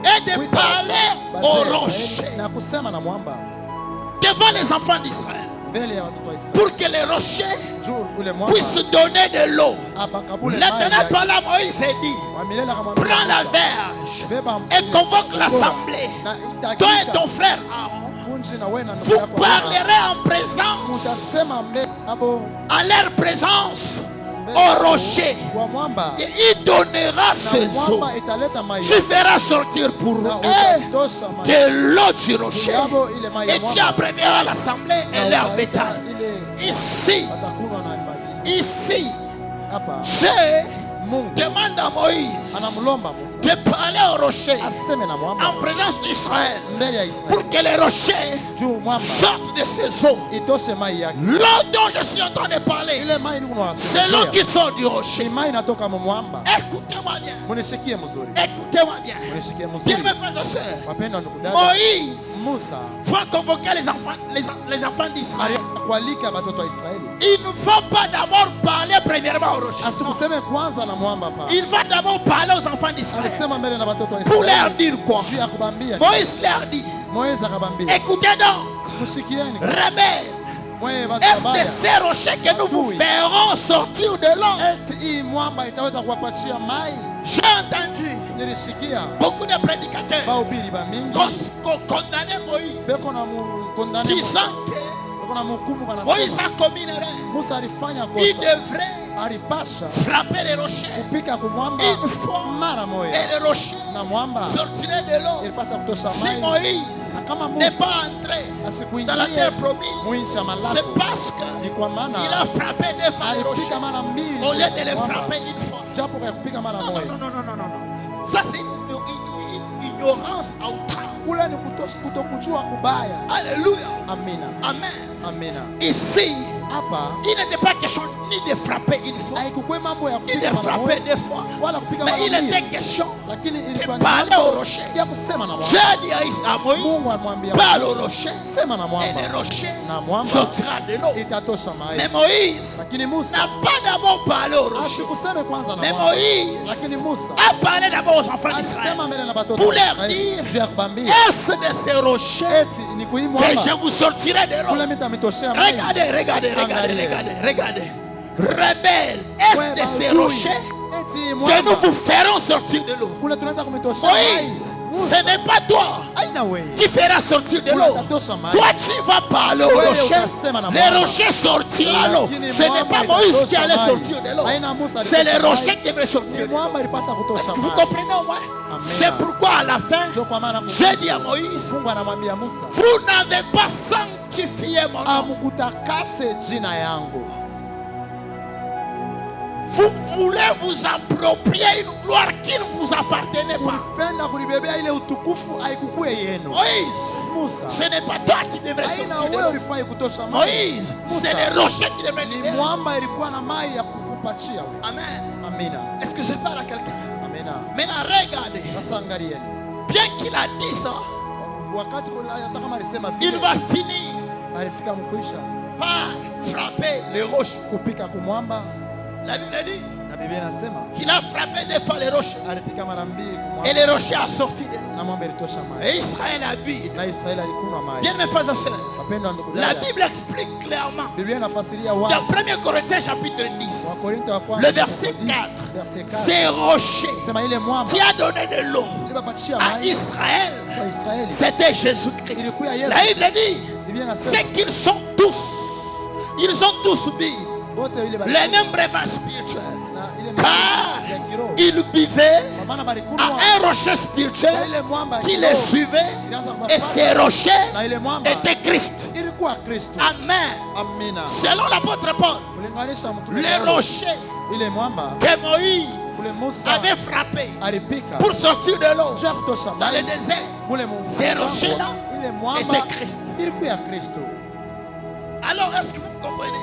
et de parler au rocher na kusema na mwamba devant les enfants d'Israël mbele ya watoto wa Israeli pour que les rochers juu ule mwamba puissent donner de l'eau. apakabule Maintenant, par là, Moïse a dit, wa milele akamwambia prends la Musa, verge beba et convoque l'assemblée. na Toi et itakika ton frère Aaron, kunji na wewe na ndugu vous yako parlerez en présence, mutasema mbele abo à leur présence, au rocher. kwa mwamba Et il donnera na ses eaux. mwamba italeta mai Tu feras sortir pour na eux utatosha mai de l'eau du rocher. abo ile mai ya Et tu mwamba abréveras l'assemblée et leur bétail. ile Ici, watakunywa na maji ici, hapa Dieu Mungu demande à Moïse anamlomba Musa de parler au rocher aseme na mwamba en présence d'Israël mbele ya Israeli pour que les rochers juu mwamba sortent de ses eaux. itoshe mai yake. L'eau dont je suis en train de parler, Ile mai niko c'est l'eau qui sort du ni rocher. mai inatoka mu mwamba. Écoutez-moi bien. Munisikie mzuri, Écoutez-moi bien. munisikie Bien, mzuri. mes frères et sœurs, Wapendwa ndugu dada, Moïse Musa va convoquer les enfants d'Israël. kualika watoto wa Israeli, Il ne faut pas d'abord parler premièrement au rocher. asikuseme kwanza na mwamba pa, Il va d'abord parler aux enfants d'Israël alisema mbele na watoto wa pour leur Israeli dire quoi? juu ya kubambia. Moïse leur dit, Moize akabambia, écoutez donc, msikieni rebelles, mwe watu est-ce de wabaya, ces rochers que nous vous ferons sortir de l'eau? eti hii mwamba itaweza kuwapatia mai? J'ai entendu Nilisikia beaucoup de prédicateurs bahubiri ba mingi condamner Moïse, beko na mkondani, disant que beko na mhukumu, Moïse banasema a commis une erreur. Musa alifanya Il kosa, devrait alipasha frapper les rochers kupika kumwamba une fois mara et moja, les rochers na mwamba sortiraient de l'eau. ilipasa kutosha Si mai. Moïse Kama n'est Musa pas entré dans la asikuingia terre promise, mwinchi ya c'est malako, parce que ni kwa il maana a frappé des fois les rochers alipika mara mbili au lieu de les mwamba, frapper une fois. japo kwa kupika mara Non, non, moja. non, non, non, non, non. Ça c'est une ignorance à outrance. Kule ni kutokujua kubaya. Alléluia. Amina, Amen. amina. Ici, Hapa il n'était pas question ni de frapper une fois, haikukuwa mambo ya ni kupika de mara frapper moja deux fois. wala kupika Mais mara il était mbili, question lakini de ilikuwa ni parler au mambo rocher. ya kusema na mwamba. J'ai dit à Mungu Moïse, amwambia parle au Musa, rocher sema na et mwamba le rocher na mwamba sortira de l'eau. itatosha mai. Mais Moïse Lakini Musa n'a pas d'abord parlé au rocher. asikuseme kwanza na Mais mwamba, Moïse lakini Musa a parlé d'abord aux enfants d'Israël. alisema mbele na watoto Pour wa leur Israeli dire, juu ya kubambia est-ce de ces rochers eti ni kui que mwamba je vous sortirai de kule l'eau? mitamitoshea mai. Regardez, regardez, regardez, regardez, regardez. Rebelles, est-ce de ces rochers eti que nous mwamba vous ferons sortir de l'eau? kule tunaweza kumitoshea mai. Moïse, Musa ce n'est pas toi aina wewe qui fera sortir de kule l'eau. itatosha mai. Toi, tu vas parler au Wewe rocher. utasema na Les mwamba. rochers sortiront l'eau. Lakini Ce n'est mwamba pas Moïse qui itatosha allait mai. sortir de l'eau. Haina Musa C'est les alitosha mai. rochers qui devraient Ni sortir de l'eau. mwamba ilipasa Est-ce kutosha que vous mai. comprenez au moins? Amen. C'est pourquoi à la fin, Ndio kwa maana j'ai dit à Moïse, Mungu anamwambia Musa, vous n'avez pas sanctifié mon nom. amkutakase jina yangu. Vous voulez vous approprier une gloire qui ne vous appartenait pas. Ulipenda kulibebea ile utukufu haikukuwe yenu. Moïse, Musa, ce n'est pas toi qui devrais haina sortir de wewe l'eau. ulifai kutosha mai. Moïse, c'est les rochers qui devraient Ni libérer. mwamba ilikuwa na mai ya kukupatia wewe. Amen. Amina, Est-ce que je parle à quelqu'un? amina. Maintenant, regardez. Sasa angalieni, Bien qu'il a dit ça, wakati hata kama alisema il vile, va finir alifika mkwisha par frapper les roches. kupika kumwamba, La Bible dit na Biblia inasema qu'il a frappé des fois les roches. alipika mara mbili Et kumwamba les rochers ont sorti de l'eau. na mwamba ilitosha mai. Et Israël a bu. Na Israeli alikunywa mai. Bien, mes frères et sœurs, Wapendwa ndugu la dada, Bible explique clairement Biblia inafasiria dans wazi 1 Corinthiens chapitre 10, Wakorintho wa kwanza le verset 10, 4, verset 4. ces rochers Sema ile mwamba qui a donné de l'eau ilipapachia à mai Israël, kwa Israeli c'était Jésus-Christ. ilikuwa Yesu. La Bible dit, Biblia c'est inasema qu'ils ont tous bu wote ile les mêmes breuvages spirituels. na ile Car maji ya kiroho. ils buvaient Kwa maana à balikunywa un rocher na spirituel ile mwamba ya qui les kiroho. suivait. Ilianza Et kuwafuata. ces rochers Na ile mwamba étaient Christ. ilikuwa Kristo. Amen. Amina. Selon l'apôtre Paul, Kulinganisha mtume les Paulo, rochers ile mwamba que Moïse kule Musa avait frappés alipika pour sortir de l'eau juu ya kutosha dans le mai désert, kule Ces rochers-là ile mwamba était Christ. ilikuwa ya Kristo. Alors est-ce que vous comprenez?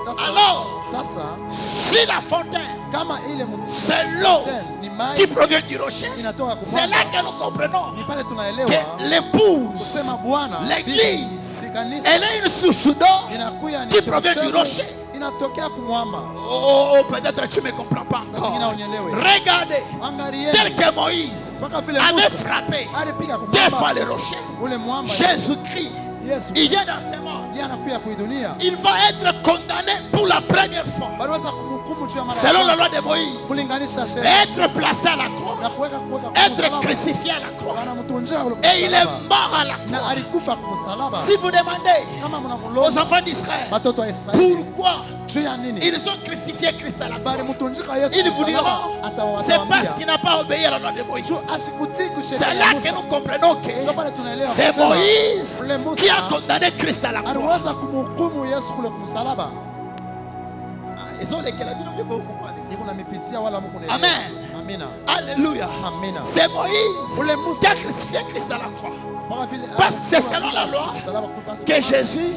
Sasa, Alors, sasa si la fontaine, kama ile c'est l'eau ni qui mai provient du rocher, inatoka c'est là kumwamba, que nous comprenons ni pale que tunaelewa l'épouse, kusema Bwana l'église, bibi, kanisa elle est une source d'eau inakuya ni qui provient du chemchemi, rocher. inatokea kumwamba. Oh, peut-être tu ne me comprends pas Sasa zingine encore. unyelewe. Regardez, Angalieni tel que Moïse mpaka vile avait Musa frappé alipika deux fois kumwamba les rochers, ule mwamba. Jésus-Christ, Yesu il vient dans ce monde. yeye anakuya kuidunia, Il va être condamné pour la première fois, baliweza kumhukumu juu ya mara ya selon la kwanza, loi de Moïse, kulinganisha sheria être placé à la croix, na kuweka être kumsalaba, crucifié à la croix. wanamtunjia ule Et il est msalaba, mort à la na croix. alikufa kumsalaba. Si vous demandez Kama aux mnamlomba enfants d'Israël watoto wa Israeli pourquoi juu ya nini ils ont crucifié Christ à la croix, bali mtunjika Yesu ils vous kumsalaba, diront c'est parce atawaambia qu'il n'a pas obéi à la loi de Moïse. juu asikutii C'est kusheria là ya que Musa. nous comprenons que Ndio pale tunaelewa c'est kusema, Moïse ule Musa qui a condamné Christ à la croix. aliweza kumhukumu Yesu kule kumsalaba. Aïe, Iko na mipisia wala Mungu na Amen. Amina. Alléluia. Amina. C'est Moïse Ule Musa qui a crucifié Christ à la croix. Mara vile Parce que c'est selon la loi que Jésus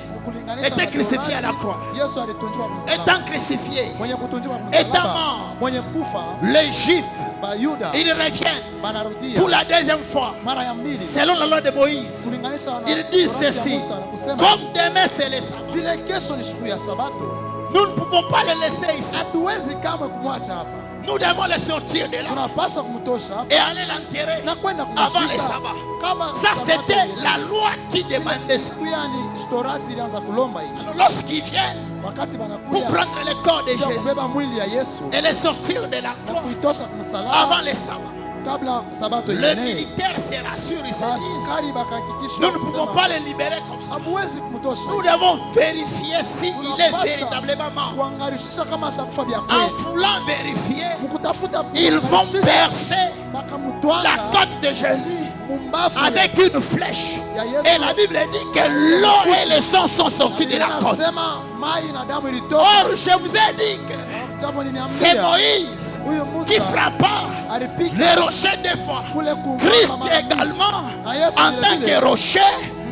était crucifié à la croix. Yesu alitunjwa kwa msalaba. Étant crucifié, Mwenye kutunjwa kwa étant msalaba. mort, Mwenye kufa les Juifs, Bayuda ils reviennent banarudia pour la deuxième fois. mara ya mbili Selon la loi de Moïse, kulinganisha na ils disent Torati ya ceci: Musa na kusema comme demain c'est le sabbat, vile kesho ni siku ya sabato, nous ne pouvons pas le laisser ici. hatuwezi kamwe kumwacha hapa. Nous devons le sortir de là Tunapaswa kumtosha hapa et aller l'enterrer na kwenda avant le kumshika sabbat. kama Ça, sabato c'était yenyewe. la loi qui demandait ça. Siku yani Torati ilianza kulomba hii. Alors, lorsqu'ils viennent Wakati pour banakuja prendre le corps de kuja Jésus kubeba mwili ya Yesu et le sortir de la na croix kuitosha avant kumsalaba le sabbat, kabla sabato le yenyewe, militaire se rassure, ils se disent: askari bakahakikisha nous ne pouvons pas le libérer comme ça. hamuwezi kumtosha. Nous devons vérifier s'il est véritablement mort. Kuangarisha kama ashakufa vya En kweli. voulant vérifier, Mkutafuta ils vont percer la bakamutwanga côte de Jésus mumbafu avec une flèche. ya Yesu. Et la Bible dit que l'eau et le sang sont sortis de la côte. Nasema mai na damu ilitoka. Or, je vous ai dit que Jambo c'est nimeambia Moïse huyu qui Musa frappa alipiga les rochers des fois. kule kumwamba Christ mara mbili. également, Na Yesu en vile tant vile, que rocher,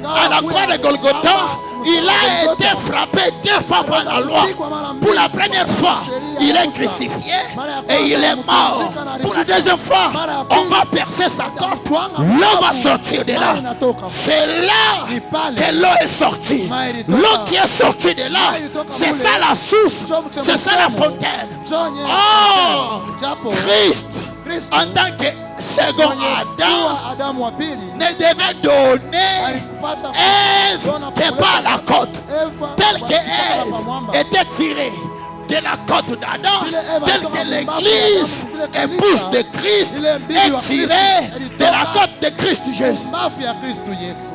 à la croix de Golgotha, il a été frappé 2 fois par la loi. Pour la première fois, il est crucifié et il est mort. Pour la deuxième fois, on va percer sa côte. L'eau va sortir de là. C'est là que l'eau est sortie. L'eau qui est sortie de là, c'est ça la source. C'est ça la fontaine. Jonye Oh, japo Christ, Kristo en tant que second Adam, kuwa Adamu wa pili ne devait donner alikupasha Ève que par la côte, Eva telle que kutoka kwa mwamba. Ève était tirée de la côte d'Adam, Vile Eva telle alitoka que mumbavu l'église, ya Adamu, vile épouse kanisa, de Christ, ile bibi wa est Kristo, tirée de ilitoka la côte de Christ Jésus. mafu ya Kristo Yesu.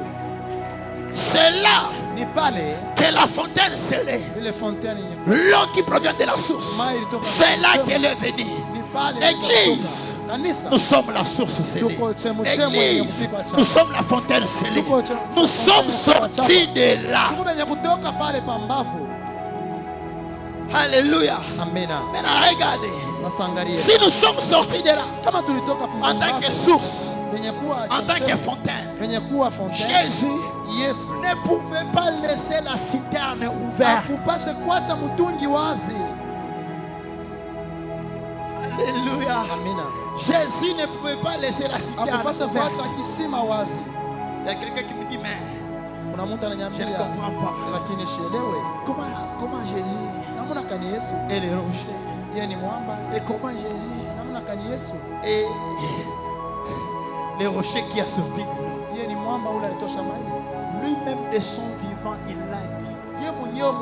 C'est là Ni pale que la fontaine scellée, ile fontaine yenye l'eau qui provient de la source, c'est là qu'elle est venue. ni pale Église, ilitoka. Kanisa nous sommes la source scellée. tuko chemu yenye Église, kupigwa nous cha. sommes la fontaine scellée. Nous sommes sortis de là. Tuko benye kutoka pale pambavu. Alléluia. Amina. Maintenant, regardez. Sasa angalia. Si nous sommes sortis de là, Kama tulitoka en tant que pambavu source, benye kuwa en tant que chemchemu, fontaine, benye kuwa fontaine. Jésus Yesu ne pouvait pas laisser la citerne ouverte. akupashe kuacha mtungi wazi. Alléluia. Amina. Jésus ne pouvait pas laisser la citerne Akupashe ouverte. kuacha kisima wazi. Il y a quelqu'un qui me dit, mais Kuna mtu je ne ananiambia comprends pas. lakini sielewe. Comment Jésus Namna kani Yesu est le rocher? yeye ni mwamba. Et comment Jésus Namna kani Yesu est le rocher qui a sorti de l'eau? yeye ni mwamba ule alitosha maji. Lui-même de son vivant, il l'a dit. Yeye mwenyewe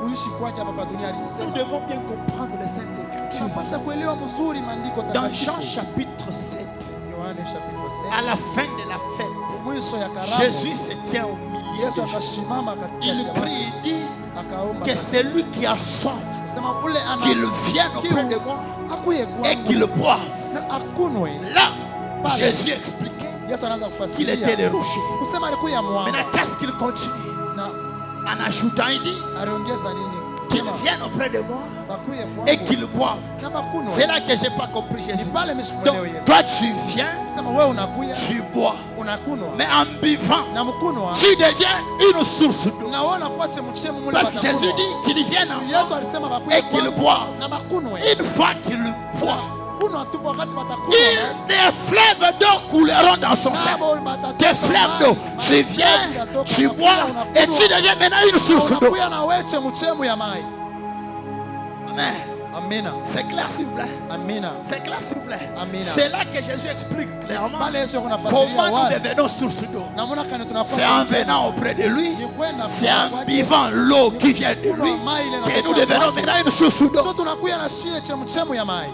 kuishi kwake hapa dunia Nous alisema. devons bien comprendre les Saintes Écritures. Tunapaswa kuelewa mzuri maandiko Dans Jean takatifu. chapitre 7, Yohane chapitre à 7. la fin de la fête, Mwisho ya karamu. Jésus se tient au milieu Yesu de Jésus. akasimama katikati Il ya watu, prie, il dit akaomba que c'est lui qui a soif, sema ule ana qu'il vienne auprès de moi akuye et kwangu qu'il boive. na akunwe. Là, Jésus expliquait Yesu anaanza qu'il était kufasiria le rocher. kusema alikuya mwamba Maintenant, qu'est-ce qu'il continue? na En ajoutant, il dit aliongeza nini? qu'il Kusema vienne auprès de moi bakuye et kwangu qu'il boive. na bakunwe. C'est là que je n'ai pas compris Ni Jésus. pale Donc, mishikuelewe Yesu. toi, tu viens, Kusema wewe unakuya tu bois. unakunwa Mais en buvant, na mkunwa tu deviens une source d'eau. unaona kuwa chemuchemu mule Parce que Jésus batakunwa. dit qu'il vienne en moi Yesu alisema bakuye et qu'il kwangu boive. na bakunwe. Une fois qu'il boit, Kunwa tu wakati batakunwa. des fleuves d'eau couleront dans son sein. Nabo Des batatosha fleuves maji. d'eau. Tu viens, tu bois et tu deviens maintenant une source d'eau. unakuya na wewe chemuchemu ya mai. Amen. Amina. C'est clair, s'il vous plaît. Amina. C'est clair, s'il vous plaît. Amina. C'est là que Jésus explique clairement Pale Yesu kunafasiria comment nous wazi. devenons source d'eau. Namna kani tunakuwa C'est en venant auprès de lui, ni kwenda c'est en kwake. buvant l'eau qui vient de lui que nous devenons maintenant une source So d'eau. tunakuya na shie chemuchemu ya mai.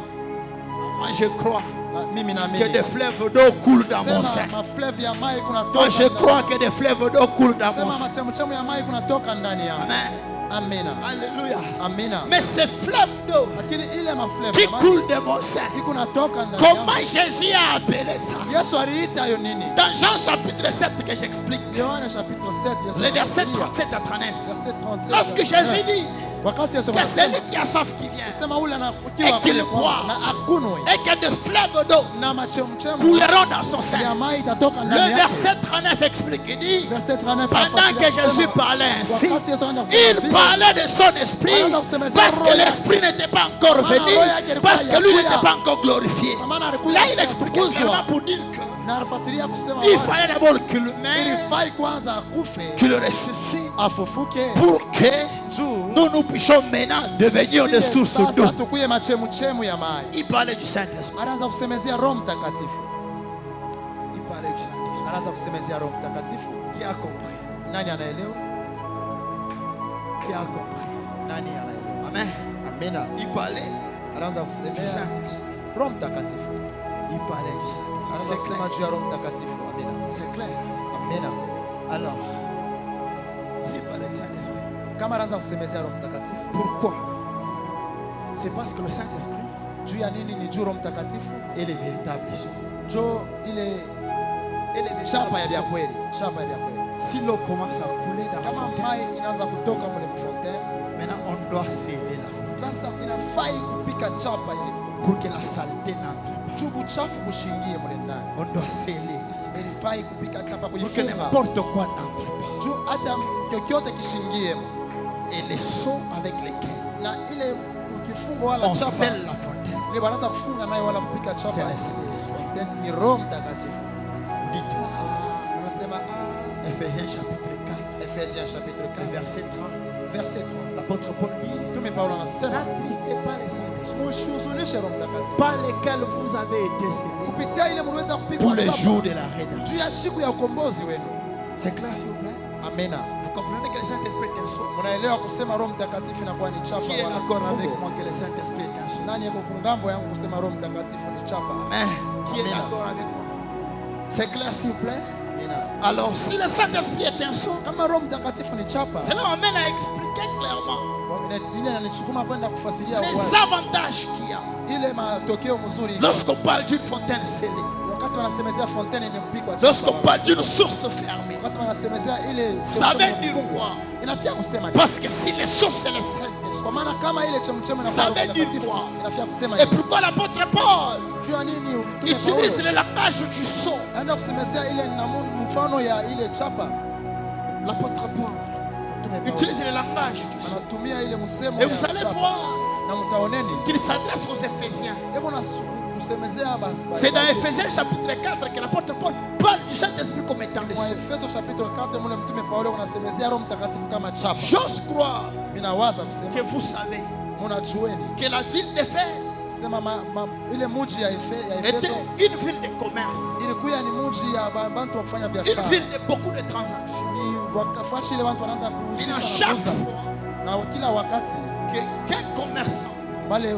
Moi, je crois Na mimi que naamini. des fleuves d'eau coulent dans mon sein. Sema maflevu ya mai kunatoka. Moi, je crois que des fleuves d'eau coulent dans mon Sema sein. machemuchemu ya mai kunatoka ndani ya. Amen. Amina. Alléluia. Amina. Mais ces fleuves d'eau Lakini ile maflevu qui ya mai coulent de mon sein, kunatoka ndani ya. comment Jésus a appelé ça? Yesu aliita hiyo nini? Dans Jean chapitre 7 que j'explique, Yohane chapitre 7 Yesu les versets anakuambia, 37 à 39. verset 37. Lorsque Jésus dit wakati Yesu Que anasema celui qui a soif qui vient sema ule et anakukiwa qu'il kule kwa boit na akunwe et que de fleuves d'eau na machemchemu couleront dans son ya sein. mai itatoka Le ndani yake. verset 39 explique, il dit, Verset 39 pendant que anafasiria Jésus kusema, parlait ainsi, wakati Yesu anaanza kusema il vile, parlait de son esprit parce que l'esprit n'était pas encore venu, parce que lui n'était pas encore glorifié. Là, il expliquait clairement pour dire na anafasiria kusema qu'il wazi, fallait d'abord qu'il le mette, ilifai kwanza akufe qu'il le ressuscite, afufuke pour que juu nous puissions maintenant devenir des sources sasa d'eau. tukuye machemchemu ya mai. Il parlait du Saint-Esprit. Anaanza kusemezea Roho Mtakatifu, Il parlait du Saint-Esprit. anaanza kusemezea Roho Mtakatifu. Qui a compris? Nani anaelewa? Qui a compris? Nani anaelewa? Amen. Amina. Il parlait Anaanza du kusemea Saint-Esprit. Roho Mtakatifu, Il parlait du Saint-Esprit. anaanza C'est kusema clair. juu ya Roho Mtakatifu. Amina. C'est clair. Amina. Alors, s'il parlait du Saint-Esprit, Kama anaanza kusemezea Roho Mtakatifu, pourquoi? C'est parce que le Saint-Esprit juu ya nini? Ni juu Roho Mtakatifu est le véritable son. jo ile shapa ya vya kweli, shapa ya vya kweli. Si l'eau commence à couler dans la Kama fontaine, mai inaanza kutoka mle mfontaine, maintenant on doit sceller la fontaine sasa inafai kupika chapa ile pour que la saleté n'entre pas. juu buchafu bushingie mle ndani. On doit sceller la saleté Ilifai kupika chapa pour que kuifunga n'importe quoi n'entre pas. juu hata kyokyote kishingie, Et les seaux avec lesquels na ile ukifunga wala on chapa scelle la fontaine, ile wanaanza kufunga nayo wala kupika chapa c'est le Saint-Esprit. then ni Roho Mtakatifu. Vous dites Unasema Ephésiens chapitre 4, Efesiens chapitre 4 verset 30. verset 3. L'apôtre Paul dit, Mtume Paulo anasema n'attristez pas les Saint-Esprit mshuhuzunishe Roho Mtakatifu par lesquels vous avez été scellés kupitia ile mliweza pour kupigwa le chapa jour de la rédemption. juu ya siku ya ukombozi wenu. C'est clair, s'il vous plaît? Amina. Vous comprenez que le Saint-Esprit est un sceau? Mnaelewa kusema Roho Mtakatifu inakuwa ni chapa Qui est wala d'accord avec kifungo? moi que le Saint-Esprit est un sceau? Nani yako kungambo yangu kusema Roho Mtakatifu ni chapa? Amen. Qui est Amen. d'accord avec moi? C'est clair, s'il vous plaît? Amina. Alors, si le Saint-Esprit est un sceau, Kama Roho Mtakatifu ni chapa, cela m'amène à expliquer clairement ile inanisukuma kwenda kufasiria les wazi avantages qu'il y a ile matokeo mzuri lorsqu'on parle d'une fontaine scellée, wakati wanasemezea fontaine yenye mpikwa lorsqu'on chapa, parle d'une source fermée. wakati wanasemezea ile Ça veut dire chemchemu quoi? inafia kusema nini? Parce que si les sources, c'est le Saint-Esprit. Kwa maana kama ile chemchemu Ça inakuwa veut dire mtakatifu quoi? inafia kusema Et nini? pourquoi l'apôtre Paul Juu ya nini mtume utilise Paulo le langage du sceau? anaenda kusemezea ile mfano ya ile chapa? L'apôtre Paul Mtume Paulo utilise le langage du sceau. anatumia ile msemo Et ya vous allez chapa. voir Na mtaoneni qu'il s'adresse aux Éphésiens. hebu na kusemezea basi C'est dans Éphésiens chapitre 4 que l'apôtre Paul parle du Saint-Esprit comme étant le kwa sceau. Efeso chapitre 4 mule mtume Paulo unasemezea Roho Mtakatifu kama chapa. J'ose croire Mimi nawaza kusema que vous savez mnajueni que la ville d'Éphèse kusema ile muji ya Efeso était une ville de commerce, ilikuwa ni muji ya bantu wa kufanya une biashara. ville de beaucoup de transactions. Ni wakafashi ile watu wanaanza Et à kuhusisha chaque na kuuza. fois Na kila wakati qu'un commerçant wale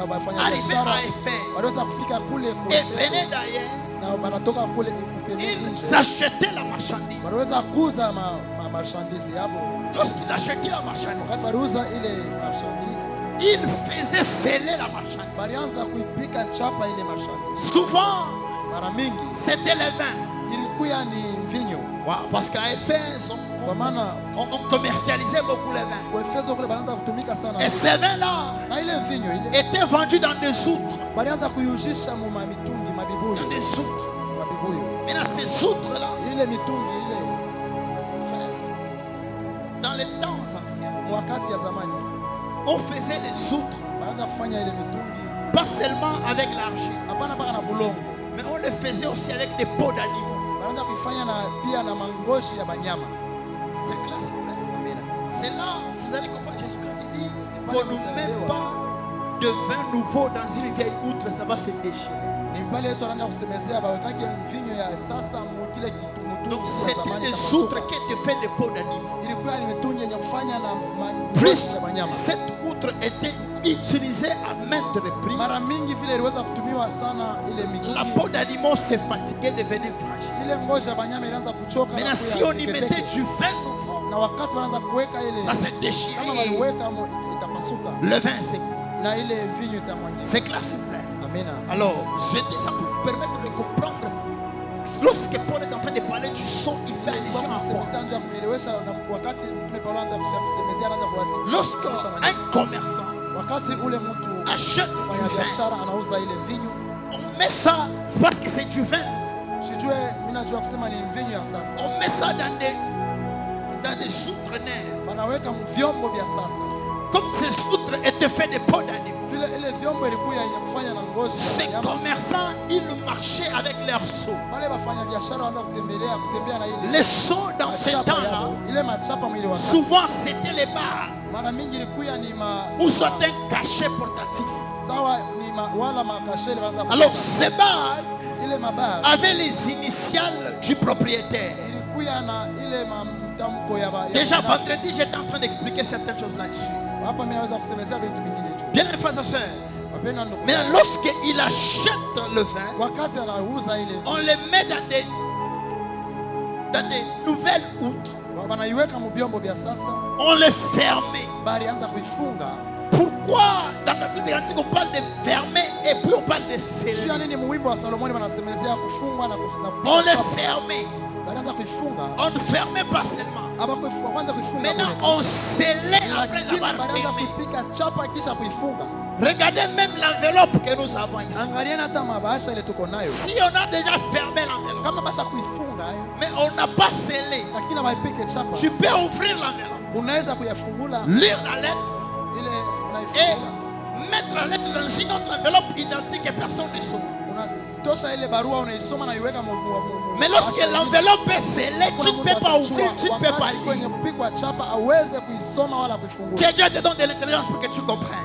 wafanya arrivait biashara à Éphèse waliweza kufika kule et venait d'ailleurs, na wanatoka kule kupeleka ils nje. achetaient la marchandise. Waliweza kuuza marchandise hapo. Lorsqu'ils achetaient la marchandise, Wakati waliuza ile marchandise ils faisaient sceller la marchandise. walianza kuipika chapa ile marchandise. Souvent, Mara mingi c'était le vin. ilikuwa ni mvinyo, Parce qu'à Éphèse, kwa maana on commercialisait beaucoup le vin. kwa Efeso kule walianza kutumika sana Et ces vins-là na ile mvinyo ile étaient vendus dans des outres. walianza kuiujisha mu mitungi mabibuyu Dans des outres. mabibuyu Maintenant, ces outres-là, ile mitungi ile frère, dans les temps anciens, wakati ya zamani on faisait les outres, wanaanza kufanya ile mitungi pas seulement avec l'argile, hapana mpaka na bulongo, mais on le faisait aussi avec des peaux d'animaux. wanaanza kuifanya na pia na mangoshi ya banyama. C'est clair, s'il vous plaît. Amina. C'est là, vous allez comprendre, Jésus-Christ dit qu'on ne met pas de vin nouveau dans une vieille outre, ça va se déchirer. Ni pale Yesu anaanza kusemezea bawekake mvinyo ya sasa mu kile kitu Donc ya c'était zamani des itapasuka. outres qui étaient faites de peaux d'animaux. Ilikuwa ni mitungi yenye kufanya na Plus mangoshi ya banyama. cette outre était utilisée à maintes reprises, Mara mingi vile iliweza kutumiwa sana ile la mitungi. peau d'animaux s'est fatiguée, devenait fragile. Ile ngozi ya banyama ilianza kuchoka na Maintenant, kuya si on y teketeke. mettait du vin nouveau, Na wakati wanaanza kuweka ile ça s'est kama déchiré. waliweka itapasuka Le vin, c'est na ile mvinyo itamwagika. c'est clair, s'il vous plaît. Amina. Alors, je dis ça pour vous permettre de comprendre. Lorsque Paul est en train de parler du du son, il fait allusion à quoi? Lorsqu'un commerçant achète du vin, on met ça, c'est parce que c'est du vin. On met ça dans des soutres-nerfs. Comme ces soutres étaient faits de peau d'animaux. Ces commerçants, ils marchaient avec leurs seaux. Les seaux dans ces temps-là, souvent c'était les bars ou c'était un cachet portatif. Alors ces bars avaient les initiales du propriétaire. Déjà vendredi, j'étais en train d'expliquer certaines choses là-dessus. Bien les frères et sœurs. Mais lorsqu'il achète le vin, on le met dans des nouvelles outres. On le ferme. Pourquoi dans la petite antique on parle de fermer et puis on parle de sceller? On le ferme. On ne fermait pas seulement. Maintenant on scellait après avoir fermé. Regardez même l'enveloppe que nous avons ici. Si on a déjà fermé l'enveloppe, mais on n'a pas scellé, tu peux ouvrir l'enveloppe, lire la lettre et mettre la lettre dans une autre enveloppe identique et personne ne saura. Mais lorsque l'enveloppe est scellée, tu ne peux pas ouvrir, tu ne peux pas lire. Que Dieu te donne de l'intelligence pour que tu comprennes.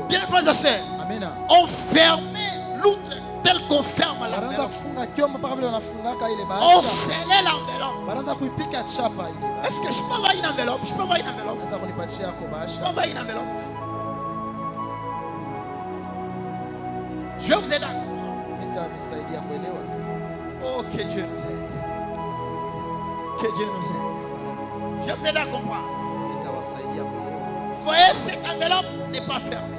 Bien frères et sœurs, on fermait l'outre tel qu'on ferme l'enveloppe. On scellait l'enveloppe. Est-ce que je peux avoir une enveloppe? Je peux avoir une enveloppe. Je peux avoir une enveloppe. Je vous aide à comprendre. Oh, que Dieu nous aide. Que Dieu nous aide. Je vous aide à comprendre. Vous voyez, cette enveloppe n'est pas fermée.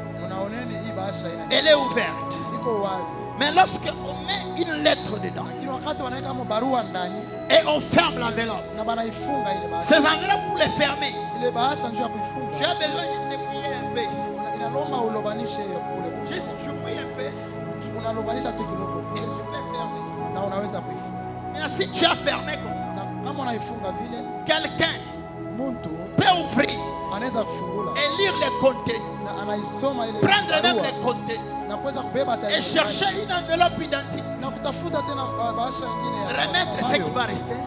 Elle est ouverte. Mais lorsqu'on met une lettre dedans et on ferme l'enveloppe, ces enveloppes pour les fermer, j'ai besoin de te mouiller un peu ici. Juste tu mouilles un peu et je peux fermer. Maintenant si tu as fermé comme ça, quelqu'un peut ouvrir et lire les contenus, prendre même les contenus et chercher une enveloppe identique, remettre ce qui va rester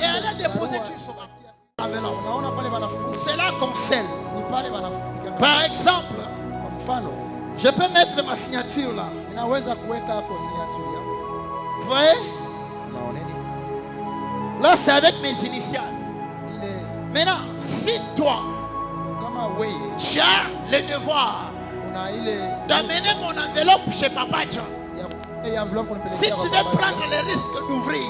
et aller déposer sur l'enveloppe. C'est là qu'on scelle. Par exemple, je peux mettre ma signature là. Vous voyez? Là c'est avec mes initiales. Maintenant, si toi, tu as le devoir d'amener mon enveloppe chez Papa John, si tu veux prendre le risque d'ouvrir,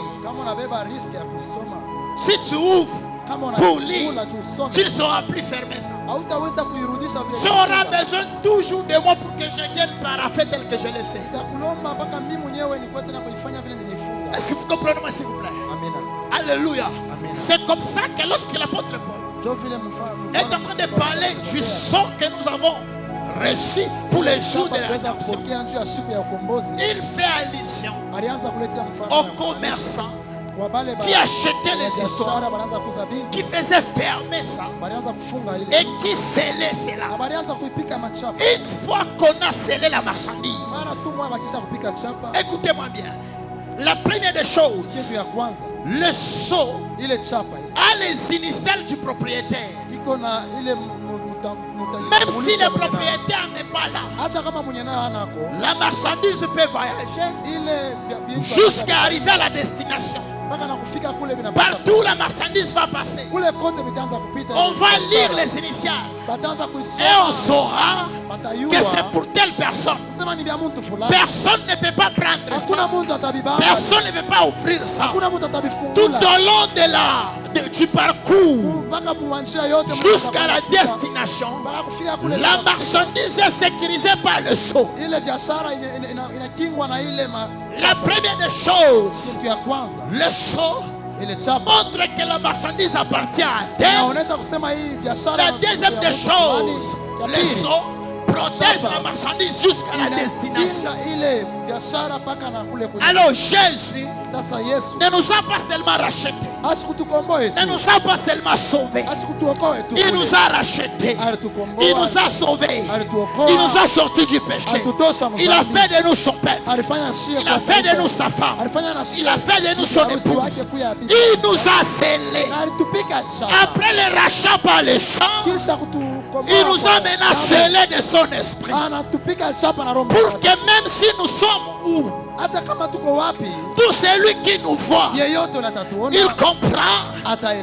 si tu ouvres pour lire, tu ne sauras plus fermer ça. Tu auras besoin toujours de moi pour que je vienne paraffer tel que je l'ai fait. Est-ce que vous comprenez moi s'il vous plaît? Alléluia. C'est comme ça que lorsque l'apôtre Paul est en train de parler du sort que nous avons reçu pour les jours de la rédemption, il fait allusion aux commerçants qui achetaient les histoires, qui faisaient fermer ça et qui scellaient cela. Une fois qu'on a scellé la marchandise, écoutez-moi bien, la première des choses, le sceau a les initiales du propriétaire. Même si le propriétaire n'est pas là, la marchandise peut voyager jusqu'à arriver à la destination. Partout la marchandise va passer. On va lire les initiales et on saura que c'est pour telle personne. Personne ne peut pas prendre ça. Personne ne peut pas offrir ça. Tout au long du parcours jusqu'à la destination, la marchandise est sécurisée par le sceau. La première des choses, le sceau montre que la marchandise appartient à Dieu. La deuxième des choses, le sceau protège la marchandise jusqu'à la destination. Alors Jésus ne nous a pas seulement rachetés, ne nous a pas seulement sauvés, il nous a rachetés, il nous a sauvés, il nous a sortis du péché, il a fait de nous son père, il a fait de nous sa femme, il a fait de nous son épouse, il nous a scellés. Après le rachat par le sang, il nous a maintenant scellés de son esprit, pour que même si nous sommes où, tout celui qui nous voit, il comprend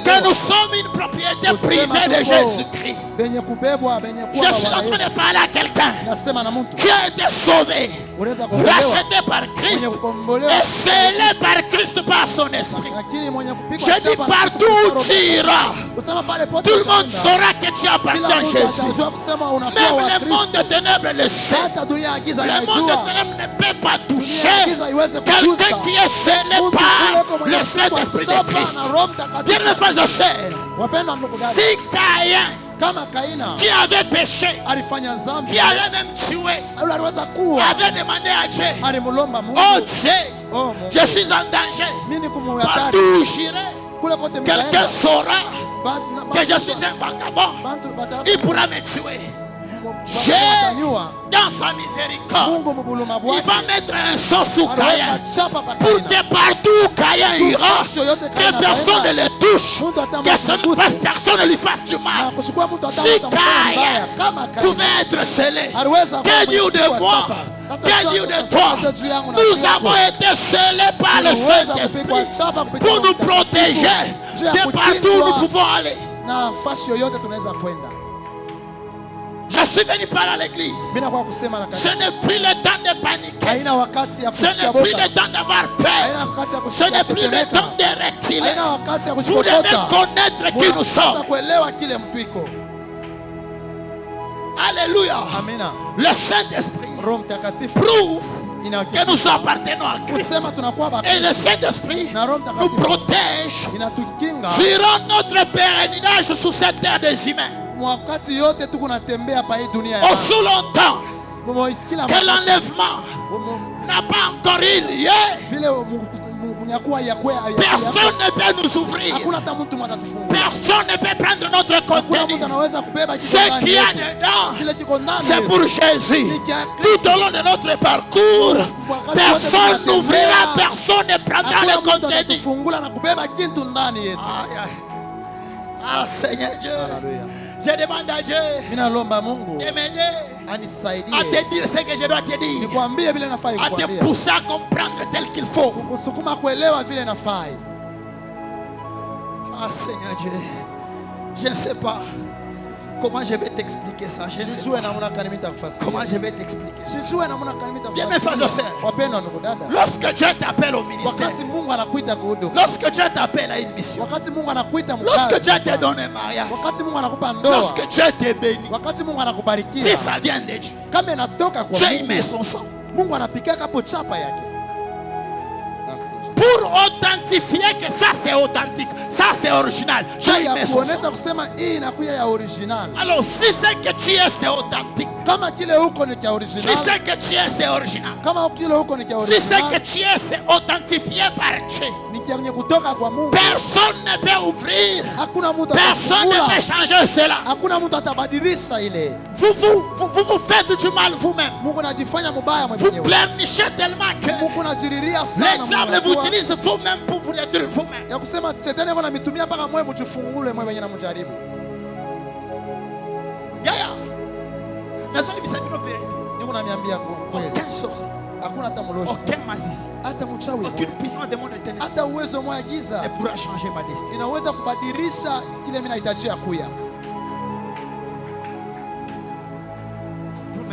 que nous sommes une propriété privée de Jésus-Christ. Je suis en train de parler à quelqu'un qui a été sauvé, racheté par Christ et scellé par Christ par son esprit. Je dis partout où tu iras, tout le monde saura que tu appartiens à Jésus. Même le monde de ténèbres le sait. Le monde de ténèbres ne peut pas toucher quelqu'un qui est scellé par le Saint-Esprit de Christ. Bien mes frères et sœurs, si Caïn, qui avait péché, qui avait même tué, avait demandé à Dieu, oh Dieu, je suis en danger, partout où j'irai, quelqu'un saura que je suis un vagabond, il pourra me tuer. Dieu, dans sa miséricorde, il va mettre un sceau sous Caïn pour que partout où Caïn ira, que personne ne le touche, que personne ne lui fasse du mal. Si Caïn pouvait être scellé, que Dieu de moi, que Dieu de toi, nous avons été scellés par le Saint-Esprit pour nous protéger de partout où nous pouvons aller. Je suis venu parler à l'église. Ce n'est plus le temps de paniquer. Ce n'est plus le temps d'avoir peur. Ce n'est plus le temps de reculer. Vous devez connaître qui nous sommes. Alléluia. Le Saint-Esprit prouve que nous appartenons à Christ. Et le Saint-Esprit nous protège durant notre pèlerinage sous cette terre des humains. Aussi longtemps que l'enlèvement n'a pas encore eu lieu, personne ne peut nous ouvrir. Personne ne peut prendre notre contenu. Ce qu'il y a dedans, c'est pour Jésus. Tout au long de notre parcours, personne n'ouvrira, personne ne prendra le contenu. Ah Seigneur Dieu, je demande à Dieu de m'aider à te dire ce que je dois te dire, à te pousser à comprendre tel qu'il faut. Ah Seigneur Dieu, je ne sais pas comment je vais t'expliquer ça. Je ne sais pas comment je vais t'expliquer ça. Bien mes frères et sœurs, lorsque Dieu t'appelle au ministère, lorsque Dieu t'appelle à une mission, lorsque Dieu te donne un mariage, lorsque Dieu te bénit, si ça vient de Dieu, Dieu y met son sang pour authentifier que ça c'est authentique, ça c'est original. Dieu y met son sang. Alors si c'est que tu es, c'est authentique. Si c'est que tu es, c'est original. Si c'est que tu es, c'est authentifié par Dieu. Personne ne peut ouvrir. Personne ne peut changer cela. Vous faites du mal vous-même. Vous pleurnichez tellement que le diable vous utilise vous-même pour vous détruire vous-même. Aucun source, aucun magicien, aucune puissance de monde éternel ne pourra changer ma destinée. Vous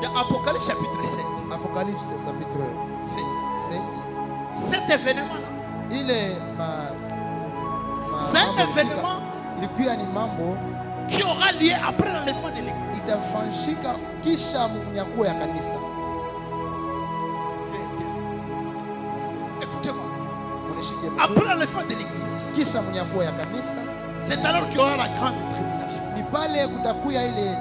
Dans Apocalypse chapitre 7. Apocalypse chapitre 7. Cet événement-là, c'est un événement ilikuwa ni mambo qui aura lieu après l'enlèvement de l'église. itafanyika kisha mnyakuo ya kanisa. Écoutez-moi. Munishike Après l'enlèvement de l'église, kisha mnyakuo ya kanisa c'est alors qu'il y aura la grande tribulation. ni pale kutakuya ile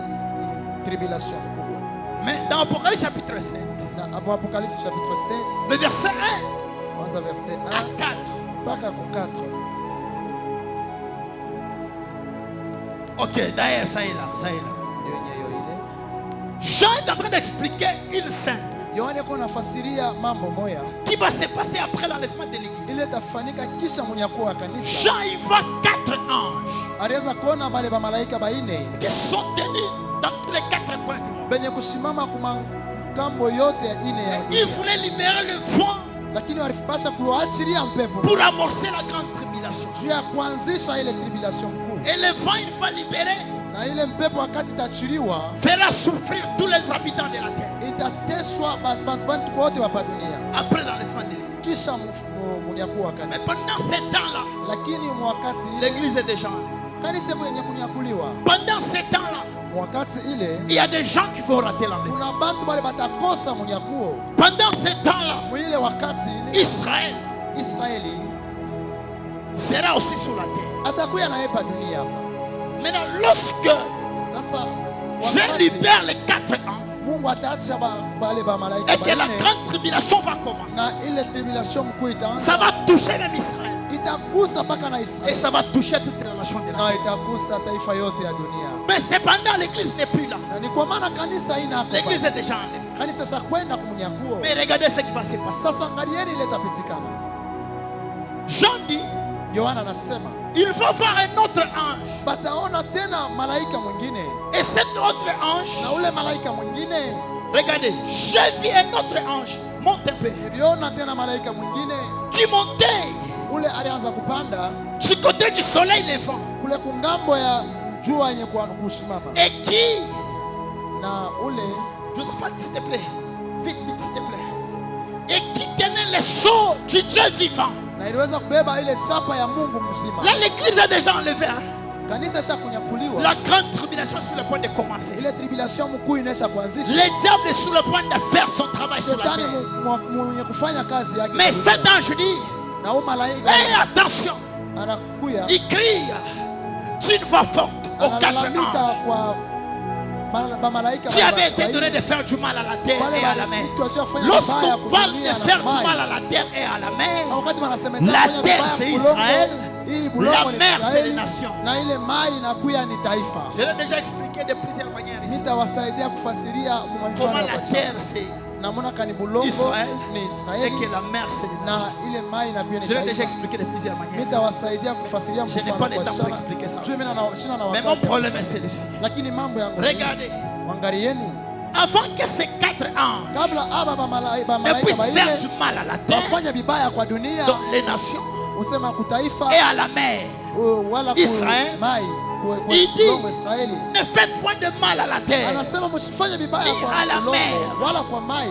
tribulation kubwa. Mais dans Apocalypse chapitre 7, Na hapo Apocalypse chapitre 7 le verset 1 kwanza verset à 1 4. mpaka ku 4. Ok, d'ailleurs, ça est là, ça est là. Ndio yenyewe ile. Jean est en train d'expliquer une scène Yohane kwa nafasiria mambo moya qui va se passer après l'enlèvement de l'église. ile tafanyika kisha mnyakuo wa kanisa. Jean, il voit 4 anges Aliweza kuona wale ba malaika baine qui sont tenus dans tous les 4 coins du monde. benye kusimama kuma kambo yote ya ine ya Il voulait libérer le vent lakini walipasha kuachilia mpepo pour amorcer la grande tribulation. juu ya kuanzisha ile tribulation kuu, Et le vent, il va libérer, na ile mpepo wakati itachiliwa fera souffrir tous les habitants de la terre itateswa bantu wote wa dunia après l'enlèvement de l'église. kisha mnyakuo wa Mais kanisa. pendant ces temps-là, Lakini mwakati ile l'église est déjà enlevée. kanisa yenye kunyakuliwa Pendant ces temps-là, mwakati ile il y a des gens qui vont rater l'enlèvement. kuna bantu bale batakosa mnyakuo Pendant ces temps-là, mwile wakati ile Israël Israeli sera aussi sur la terre. atakuya na yepa dunia hapa. Maintenant, lorsque Sasa Dieu wakati libère les 4 ans Mungu ataacha bale ba malaika et que la baine, grande tribulation va commencer, na ile tribulation mkuu itaanza, ça va toucher même Israël. itagusa mpaka na Et Israeli ça va toucher toutes les nations de la na terre. itagusa taifa yote ya dunia. Mais cependant, l'église n'est plus là. Na ni kwa maana kanisa ina hapo L'église bado. est déjà enlevée. Kanisa sasa kwenda kumnyakuo. Mais regardez ce qui va se passer. Sasa angalieni ile tapitikana. Jean dit, Yohana anasema il va voir un autre ange. bataona tena malaika mwingine, Et cet autre ange, na ule malaika mwingine regardez, j'ai vu un autre ange monter un peu, niliona tena malaika mwingine qui montait ule alianza kupanda du côté du soleil levant kule kungambo ya jua yenye kushimama, et qui, na ule Josephat, s'il te plaît, vite, vite, s'il te plaît, et qui tenait le sceau du Dieu vivant. na iliweza kubeba ile chapa ya Mungu mzima. Là, l'église est déjà enlevée. Hein? Kanisa sha kunyakuliwa, La grande tribulation est sur le point de commencer. ile tribulation mkuu inaisha kuanzisha. Le diable est sur le point de faire son travail sur la Shetani terre. mwenye kufanya kazi yake. Mais cet ange dit, na huyu malaika hey, attention, anakuya il crie d'une voix forte aux 4 analalamika anges kwa ba malaika qui avaient été donnés de faire du mal à la terre et à la mer. mer. Lorsqu'on parle de faire du mal à la terre et à la mer, la terre c'est Israël, la mer c'est les nations. na ile mai inakuya ni taifa. Je l'ai déjà expliqué de plusieurs manières ici. Nitawasaidia kufasiria Comment la terre c'est namuna kani bulongo Israël ni et Israeli que la mer c'est les nations. na ile mai inakuya ni Je l'ai déjà taifa. expliqué de plusieurs manières. Nitawasaidia kufasiria Je n'ai pas le temps pour expliquer ça. Sina na Mais mon wakati. problème est celui-ci. Lakini mambo yangu Regardez, wangalieni avant que ces 4 anges kabla aba ba ne malaika puissent faire baile du mal à la terre, wafanya vibaya kwa dunia, dans les nations usema kutaifa et à la mer, wala Israel, mai il dit, kwa Israeli. ne faites point de mal à la terre, Anasema msifanye vibaya Ni kwa à la udongo, mer. wala kwa mai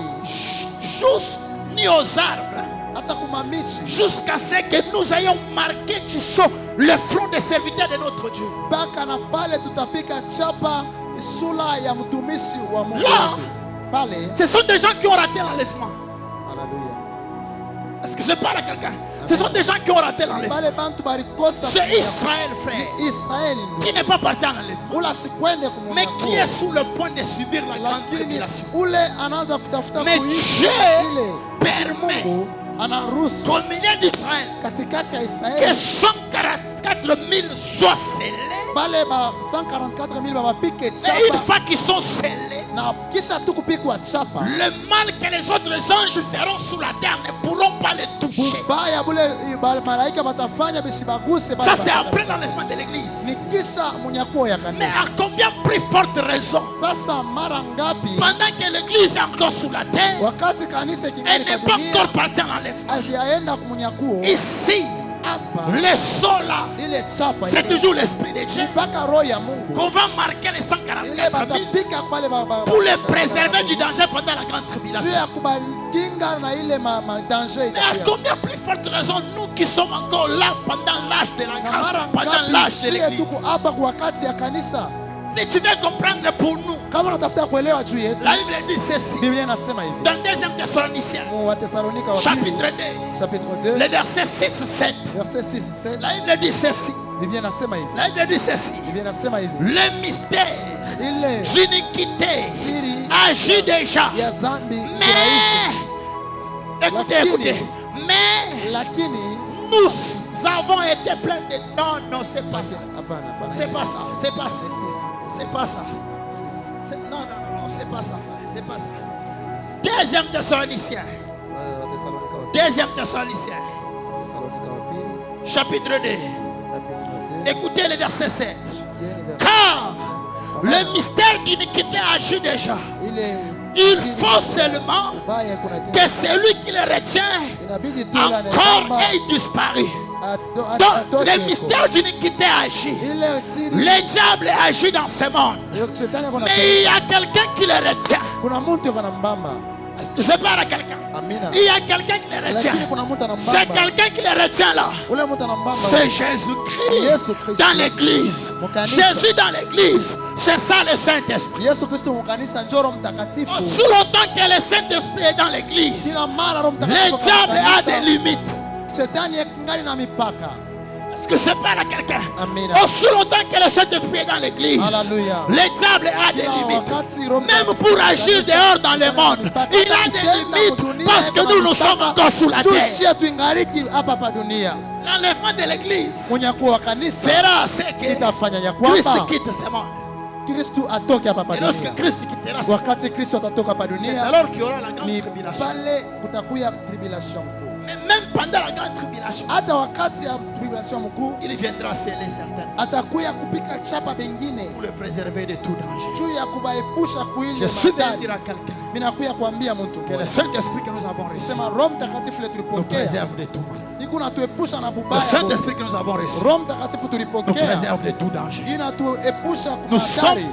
juste ni aux arbres, hata kumamichi, jusqu'à ce que nous ayons marqué du sceau le front des serviteurs de notre Dieu. mpaka na pale tutapika chapa sura ya mtumishi wa Mungu La. wetu. Pale Ce sont des gens qui ont raté l'enlèvement. haleluya, Est-ce que je parle à quelqu'un? Ce sont des gens qui ont raté l'enlèvement. pale bantu balikosa C'est Israël, frère, Israeli qui n'est pas parti en enlèvement, ula sikwende mais kumnyakuo, qui est sous le point de subir la grande lakini tribulation. ule anaanza kutafuta Mais kuishi Dieu ile permet Mungu anaruhusu qu'au milieu d'Israël, katikati ya que Israeli 144 000 soient scellés. pale ba 144,000 babapike Et une chapa fois qu'ils sont scellés, na kisha tu kupikwa chapa le mal que les autres anges feront sur la terre ne pourront pas les toucher. bubaya bule malaika batafanya bisibaguse Ça, c'est après l'enlèvement de ni l'église. kisha munyakuo ya Mais kanisa. à combien plus forte raison, Sasa mara ngapi pendant que l'église est encore sous la terre, wakati kanisa elle kingali n'est kwa pas dunia encore partie en enlèvement. ajiaenda kumunyakuo Ici, hapa le sol là, ile chapa c'est toujours l'esprit de Dieu. mpaka roho ya Mungu Qu'on va marquer les ile 144 000 batapika pale pour les préserver du danger pendant la grande juu tribulation. ya kubakinga na ile danger. Mais à combien plus forte raison nous qui sommes encore là pendant l'âge de la grâce, pendant l'âge de l'église. tuko hapa kwa wakati ya kanisa. Si tu veux comprendre pour nous, Kama unatafuta kuelewa juu yetu, la Bible dit ceci. Biblia inasema hivi Dans 2 Thessaloniciens, mu Wathesalonika wa chapitre pili 2, chapitre 2 les versets 6-7. verset 6 7, La Bible dit ceci. Biblia inasema hivi La Bible dit ceci. Biblia inasema hivi Le mystère ile d'iniquité siri agit déjà. ya dhambi Mais, écoutez, Lakini- écoutez. Mais lakini nous avons été pleins de... Non, non, c'est pas ça. hapana hapana C'est pas ça. C'est pas ça. Sisi, C'est pas ça. sisi. Non, non, non, non, c'est pas ça, frère. C'est pas ça. 2 Thessaloniciens. Wathesalonika wa 2 Thessaloniciens. Wathesalonika wa pili Chapitre 2. chapitre 2 Écoutez le verset 7. shikieni verset. Car le mystère d'iniquité agit déjà. Ile Il faut seulement ubaya kuna que celui qui le retient inabidi tu ile encore ait disparu. Donc, le mystère d'iniquité agit. ile siri Le diable agit dans ce monde. shetani ako na Mais il y a quelqu'un qui le retient. kuna mtu yuko na mbamba. Je parle à quelqu'un. Amina. Il y a quelqu'un qui le retient. Lakini kuna mtu ana C'est mbamba. quelqu'un qui le retient là. Ule mtu ana mbamba. C'est Yesu Jésus-Christ Kristo. dans l'église. Mukanisa. Jésus dans l'église. C'est ça le Saint-Esprit. Yesu Kristo mukanisa njoro mtakatifu. Aussi longtemps que le Saint-Esprit est dans l'église, Kila mara Roho le Mtakatifu diable a kanisa, des limites. Shetani ngali na mipaka. Est-ce que c'est pas à quelqu'un? Amina. Aussi longtemps que le Saint-Esprit est dans l'église, Alléluia. le diable a des Kila limites. wakati Roho Même Mtakatifu pour agir kanisa, dehors dans le monde, il a des limites parce que nous, nous sommes encore sous la terre. Tushia tuingariki hapa pa dunia. L'enlèvement de l'église Unyakuo wa kanisa fera ce que itafanya ya Christ kwamba quitte ce monde. Kristo atoke hapa pa Et lorsque dunia. Christ quittera ce monde, Wakati Kristo atatoka hapa c'est dunia, alors qu'il y aura la grande ni tribulation. pale kutakuya tribulation mkuu. Mais même pendant la grande tribulation, Hata wakati ya tribulation mkuu il viendra sceller certaines atakuya kupika chapa bengine pour le préserver de tout danger. juu ya kubaepusha kuile Je suis venu madhara. dire à quelqu'un Minakuya kuambia mtu que le Saint-Esprit que nous avons reçu sema Roho Mtakatifu ile nous tulipokea préserve de tout mal. iko natuepusha na Le bubaya. Saint-Esprit que nous avons reçu Roho Mtakatifu nous tulipokea préserve de tout danger. inatuepusha Nous sommes kuhatari.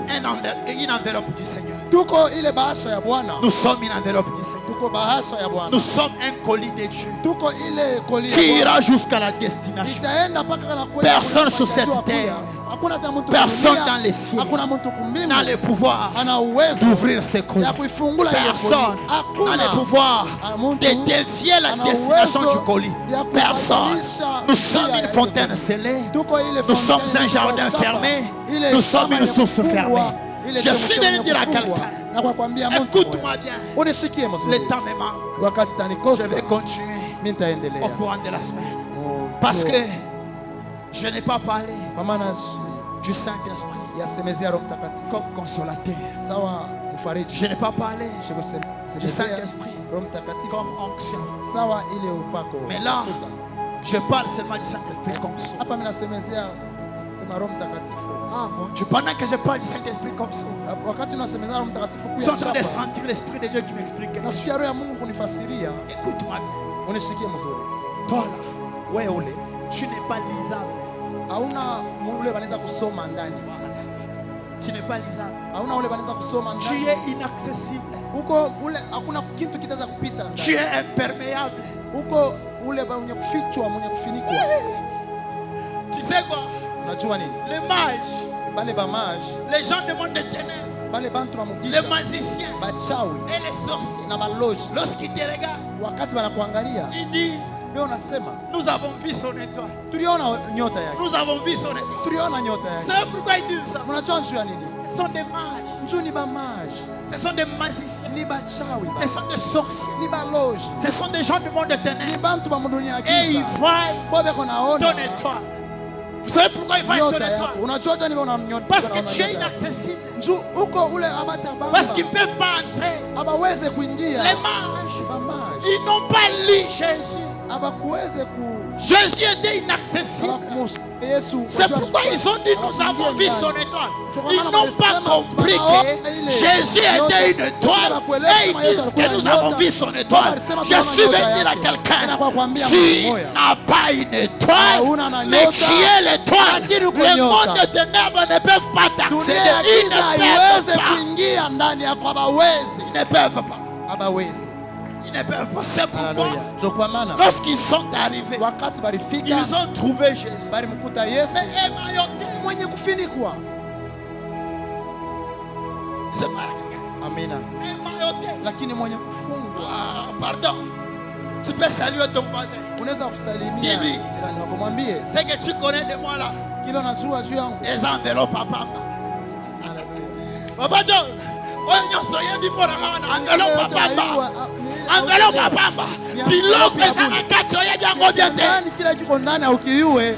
une enveloppe du Seigneur. Tuko ile bahasha ya Bwana, Nous sommes une enveloppe du Seigneur. tuko bahasha ya Bwana, Nous sommes un colis de Dieu tuko ile koli ya qui Bwana. ira jusqu'à la destination. Itaenda mpaka na kwenda Personne kule sur cette kutajua terre, kule. Hakuna hata mtu personne dunia, dans les cieux hakuna mtu kumbingu n'a le pouvoir ana uwezo d'ouvrir ces colis. ya kuifungula ile Personne koli. n'a Hakuna le pouvoir mtu de dévier la ana destination uwezo du colis. ya Personne. kubadilisha Nous sommes njia une ya fontaine ile scellée. tuko ile Nous fontaine sommes un ya jardin shamba. fermé. Ile Nous sommes shamba une ya source kufungwa. fermée. Ile Je suis chemchemi venu ya dire à kufungwa. quelqu'un, Na kwa kuambia mtu écoute-moi bien. unishikie mzuri. Le temps me manque. Wakati Je tanikosa vais continuer mimi au nitaendelea. courant de la semaine. Parce que je n'ai pas parlé kwa maana du Saint-Esprit yasemezea Roho Mtakatifu comme consolateur. sawa mfariji. Je n'ai pas parlé du Semezea Saint-Esprit Roho Mtakatifu comme onction. sawa ile upako. Mais là, Mafuta. je parle seulement du Saint-Esprit comme ça. Hapa mimi nasemezea sema Roho Mtakatifu. Ah mon Dieu, pendant que je parle du Saint-Esprit comme ça, Wakati nasemezea Roho Mtakatifu je suis en kuya train de chapa. sentir l'Esprit de Dieu qui m'explique quelque chose. Nasikia Roho ya Mungu kunifasiria. Écoute-moi bien. Unishikie mzuri. Toi là, ouais, olé, tu n'es pas lisable. Hauna ule wanaweza kusoma ndani. Voilà. Tu n'es pas lisable. Hauna ule wanaweza kusoma Tu ndani. es inaccessible. Huko ule hakuna kitu kitaweza kupita Tu ndani. es imperméable. Huko ule mwenye kufichwa, mwenye kufinikwa. Tu sais quoi? Unajua nini? Les mages, Bale ba mage, les gens du monde des ténèbres, bale bantu ba les mugisha, magiciens bachawi et les sorciers, na maloji. lorsqu'ils te regardent, Wakati wanakuangalia, ils disent, wewe unasema, nous avons vu son étoile. tuliona nyota yake. Nous avons vu son étoile. Tuliona nyota Vous yake. savez pourquoi ils disent ça? Unajua njoo ya nini? Ce sont des mages, Njoo ni ba mage, ce sont des magiciens, ni bachawi, ce sont des sorciers, ni baloji. ce sont des gens du monde des Ni ténèbres. bantu ba mudunia Et ils giza. voient Bobe konaona ton étoile. Vous savez pourquoi ils voient ton nyota yako. étoile? Unajua acha nimeona nyota. Parce que tu es inaccessible. Njoo huko ule abatabamba. Parce qu'ils ne peuvent pas entrer. abaweze kuingia. Les mages, Ba mage. ils n'ont pas lu Jésus. Abakuweze ku Jésus était inaccessible. C'est pourquoi ils ont dit nous avons vu son étoile. Ils n'ont pas compris que Jésus était une étoile et ils disent que nous avons vu son étoile. Je suis venu dire à quelqu'un, tu n'as pas une étoile, mais tu es l'étoile. Les mondes de ténèbres ne peuvent pas t'accéder. Ils ne peuvent pas. Ils ne peuvent pas. C'est pourquoi lorsqu'ils sont arrivés, ils ont trouvé Jésus. Mais c'est pas Amina. Lakini mwenye kufungwa. Pardon. Tu peux saluer ton voisin. Unaweza kusalimia Bibi. jirani wako, mwambie C'est que tu connais de moi là. kile unajua juu yangu. Les enveloppes papa. Papa John. Onyo soyebi pona ngana enveloppe papa. Enveloppe papa. Biloko ezana kati oyebi yango bien te. Ndani kile kiko ndani ukiiwe.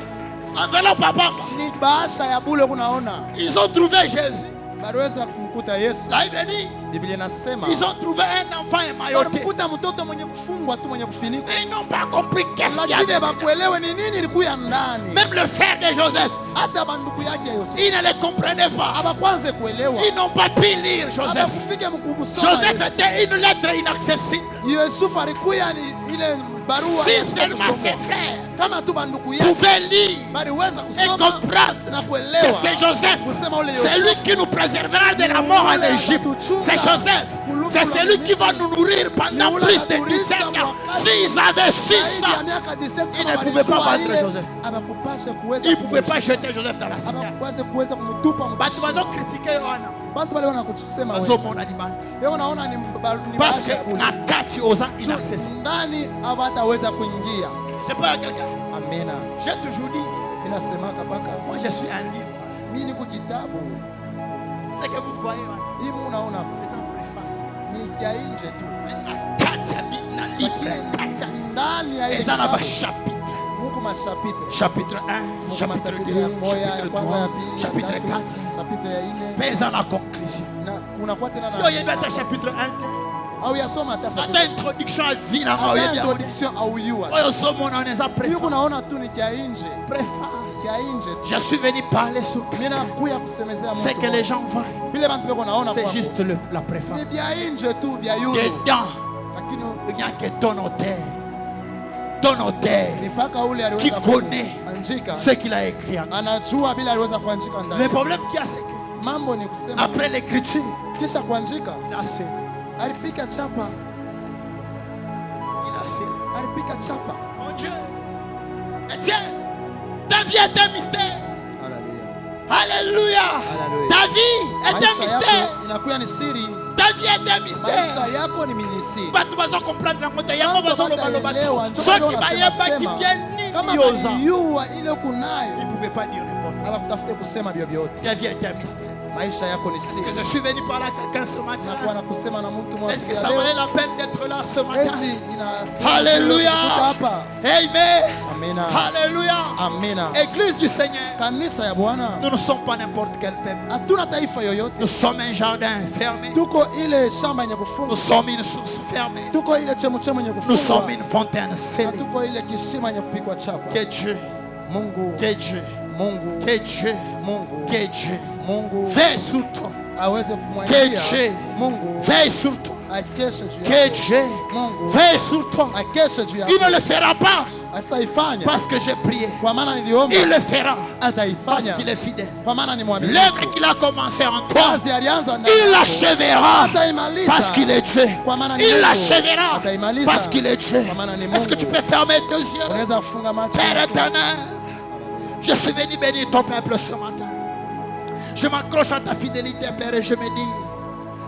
Enveloppe papa. Ni bahasha ya bure kunaona. Ils ont trouvé Jésus. Baliweza kumkuta Yesu. La Bible dit, Biblia inasema ils ont trouvé un enfant émailloté. walimkuta mtoto mwenye kufungwa tu, mwenye kufinikwa. Et ils n'ont pas compris qu'est-ce qu'il y Lakini avait. bakuelewe ni nini ilikuwa ndani. Même le frère de Joseph, Hata banduku yake Yosefu ils ne les comprenaient pas. abakwanze kuelewa. Ils n'ont pas pu lire Joseph. Abakufika mkumusoma. Joseph était une lettre inaccessible. Yusufu alikuwa ni ile barua Si ya seulement kusoma. ses frères Kama tu banduku yake pouvaient lire baliweza et kusoma comprendre na que kuelewa c'est Joseph, kusema ule c'est lui qui nous préservera de la mort en Égypte. C'est Joseph, c'est celui qui va nous nourrir pendant plus de 17 ans. S'ils avaient su ça, ils ne pouvaient pas vendre Joseph. Ils ne pouvaient pas jeter Joseph dans la cigare. Batu bazo critiquer Yohana. Bantu bale wanakutusema Bazo wewe. mona libanda. Wewe unaona ni Parce bahasha ya que bure. na kati oza inaccessible. Ndani hawataweza kuingia. C'est pas à quelqu'un. Amina. J'ai toujours dit, Inasemaka paka moi je suis un livre. mimi niko kitabu. C'est que vous voyez, Hii unaona les en préface. ni kia nje tu. Na kati ya na livre, kati ya Ndani ya eza na ba kitabu chapitre. Mungu mashapitre. Chapitre 1, chapitre 2, chapitre 3, chapitre 4. chapitre ya 4. Pesa na conclusion. Na unakuwa tena Yo yebi ata chapitre 1. au yasoma hata Ata chapitre. introduction à vie na Hata yo yebi. introduction au yua. Oyo somo na oneza Hiyo préface. unaona tu ni kia nje. Préface. Kia nje. Je suis venu parler sur Mimi nakuya kusemezea ce que les gens voient. Vile bantu beko naona C'est kwa. juste la Ni préface. vya nje tu vya yulu. Dedans, Lakini il n'y a que ton auteur. Ton auteur mipaka ule qui aliweza connaît kuandika. ce qu'il a écrit. Anajua bila aliweza kuandika Le ndani. problème qu'il y a, c'est que Mambo ni kusema après l'écriture, kisha kuandika il a scellé. alipika chapa, Il a scellé. alipika chapa. Mon Dieu. Etienne, ta vie est un mystère. Alléluia. Alléluia. Ta vie est un Maisha mystère. yako inakuwa ni siri. Ta vie est un Maisha mystère. yako ni minisiri. Bato bazo comprendre na kote yango bazo loba loba Wataelewa, tu. ndio Ceux maana qui wanasema bayeba qui sema. viennent Kama ni yoza. waliyua ile kunayo Ils ne pouvaient pas dire n'importe quoi. hawakutafute kusema vyovyote. Ta vie est un mystère. Maisha yako ni Est-ce siri. que je suis venu parler à quelqu'un ce Nakuwa matin? na kusema na mtu mmoja Est-ce que ça valait la peine d'être là ce matin? eti ina Alléluia. kutoka hapa. Amen. Amina. Alléluia. Amina. Église du Seigneur. Kanisa ya Bwana Nous ne sommes pas n'importe quel peuple. hatuna taifa yoyote. Nous sommes un jardin fermé. Tuko ile shamba yenye Nous kufungwa. sommes une source fermée. Tuko ile chemuchemu yenye Nous sommes kufungwa. une fontaine Na scellée. tuko ile kisima yenye kupikwa chapa. Que Dieu, Mungu, que Dieu, Mungu, que Dieu, Mungu, que Dieu Mungu veille sur toi. aweze Que kumwambia Dieu Mungu veille sur toi. akeshe juu Que yako. Dieu Mungu veille sur toi. akeshe juu Il ne yako. le fera pas Asitaifanya parce que j'ai prié. kwa maana niliomba. Il le fera parce Ataifanya qu'il est fidèle. kwa maana ni mwaminifu. L'œuvre qu'il a commencé en toi, Kazi alianza ndani il yako. l'achèvera Ataimaliza parce qu'il est Dieu. kwa maana ni Il Mungu. l'achèvera Ataimaliza parce qu'il est Dieu. kwa maana ni Est-ce que tu Mungu. peux fermer tes yeux? Unaweza kufunga macho. Père yako. éternel, je suis venu bénir ton peuple ce matin. Je m'accroche à ta fidélité, Père, et je me dis,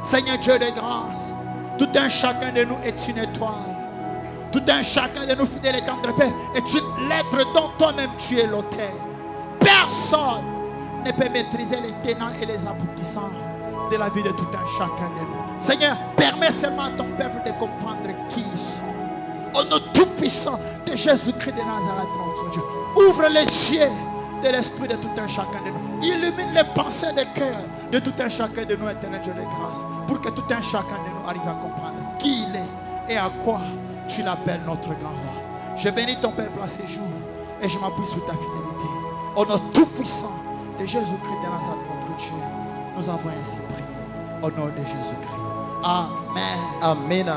Seigneur Dieu de grâce, tout un chacun de nous est une étoile. Tout un chacun de nous, fidèles et tendres, Père, est une lettre dont toi-même tu es l'auteur. Personne ne peut maîtriser les tenants et les aboutissants de la vie de tout un chacun de nous. Seigneur, permets seulement à ton peuple de comprendre qui ils sont. Au nom tout-puissant de Jésus-Christ de Nazareth, notre Dieu. Ouvre les yeux de l'esprit de tout un chacun de nous. Illumine les pensées de cœur de tout un chacun de nous, éternel Dieu de grâce, pour que tout un chacun de nous arrive à comprendre qui il est et à quoi tu l'appelles notre grand roi. Je bénis ton peuple à ces jours et je m'appuie sur ta fidélité. Au nom tout-puissant de Jésus-Christ de Nazareth, notre Dieu, nous avons ainsi prié. Au nom de Jésus-Christ. Amen. Amen.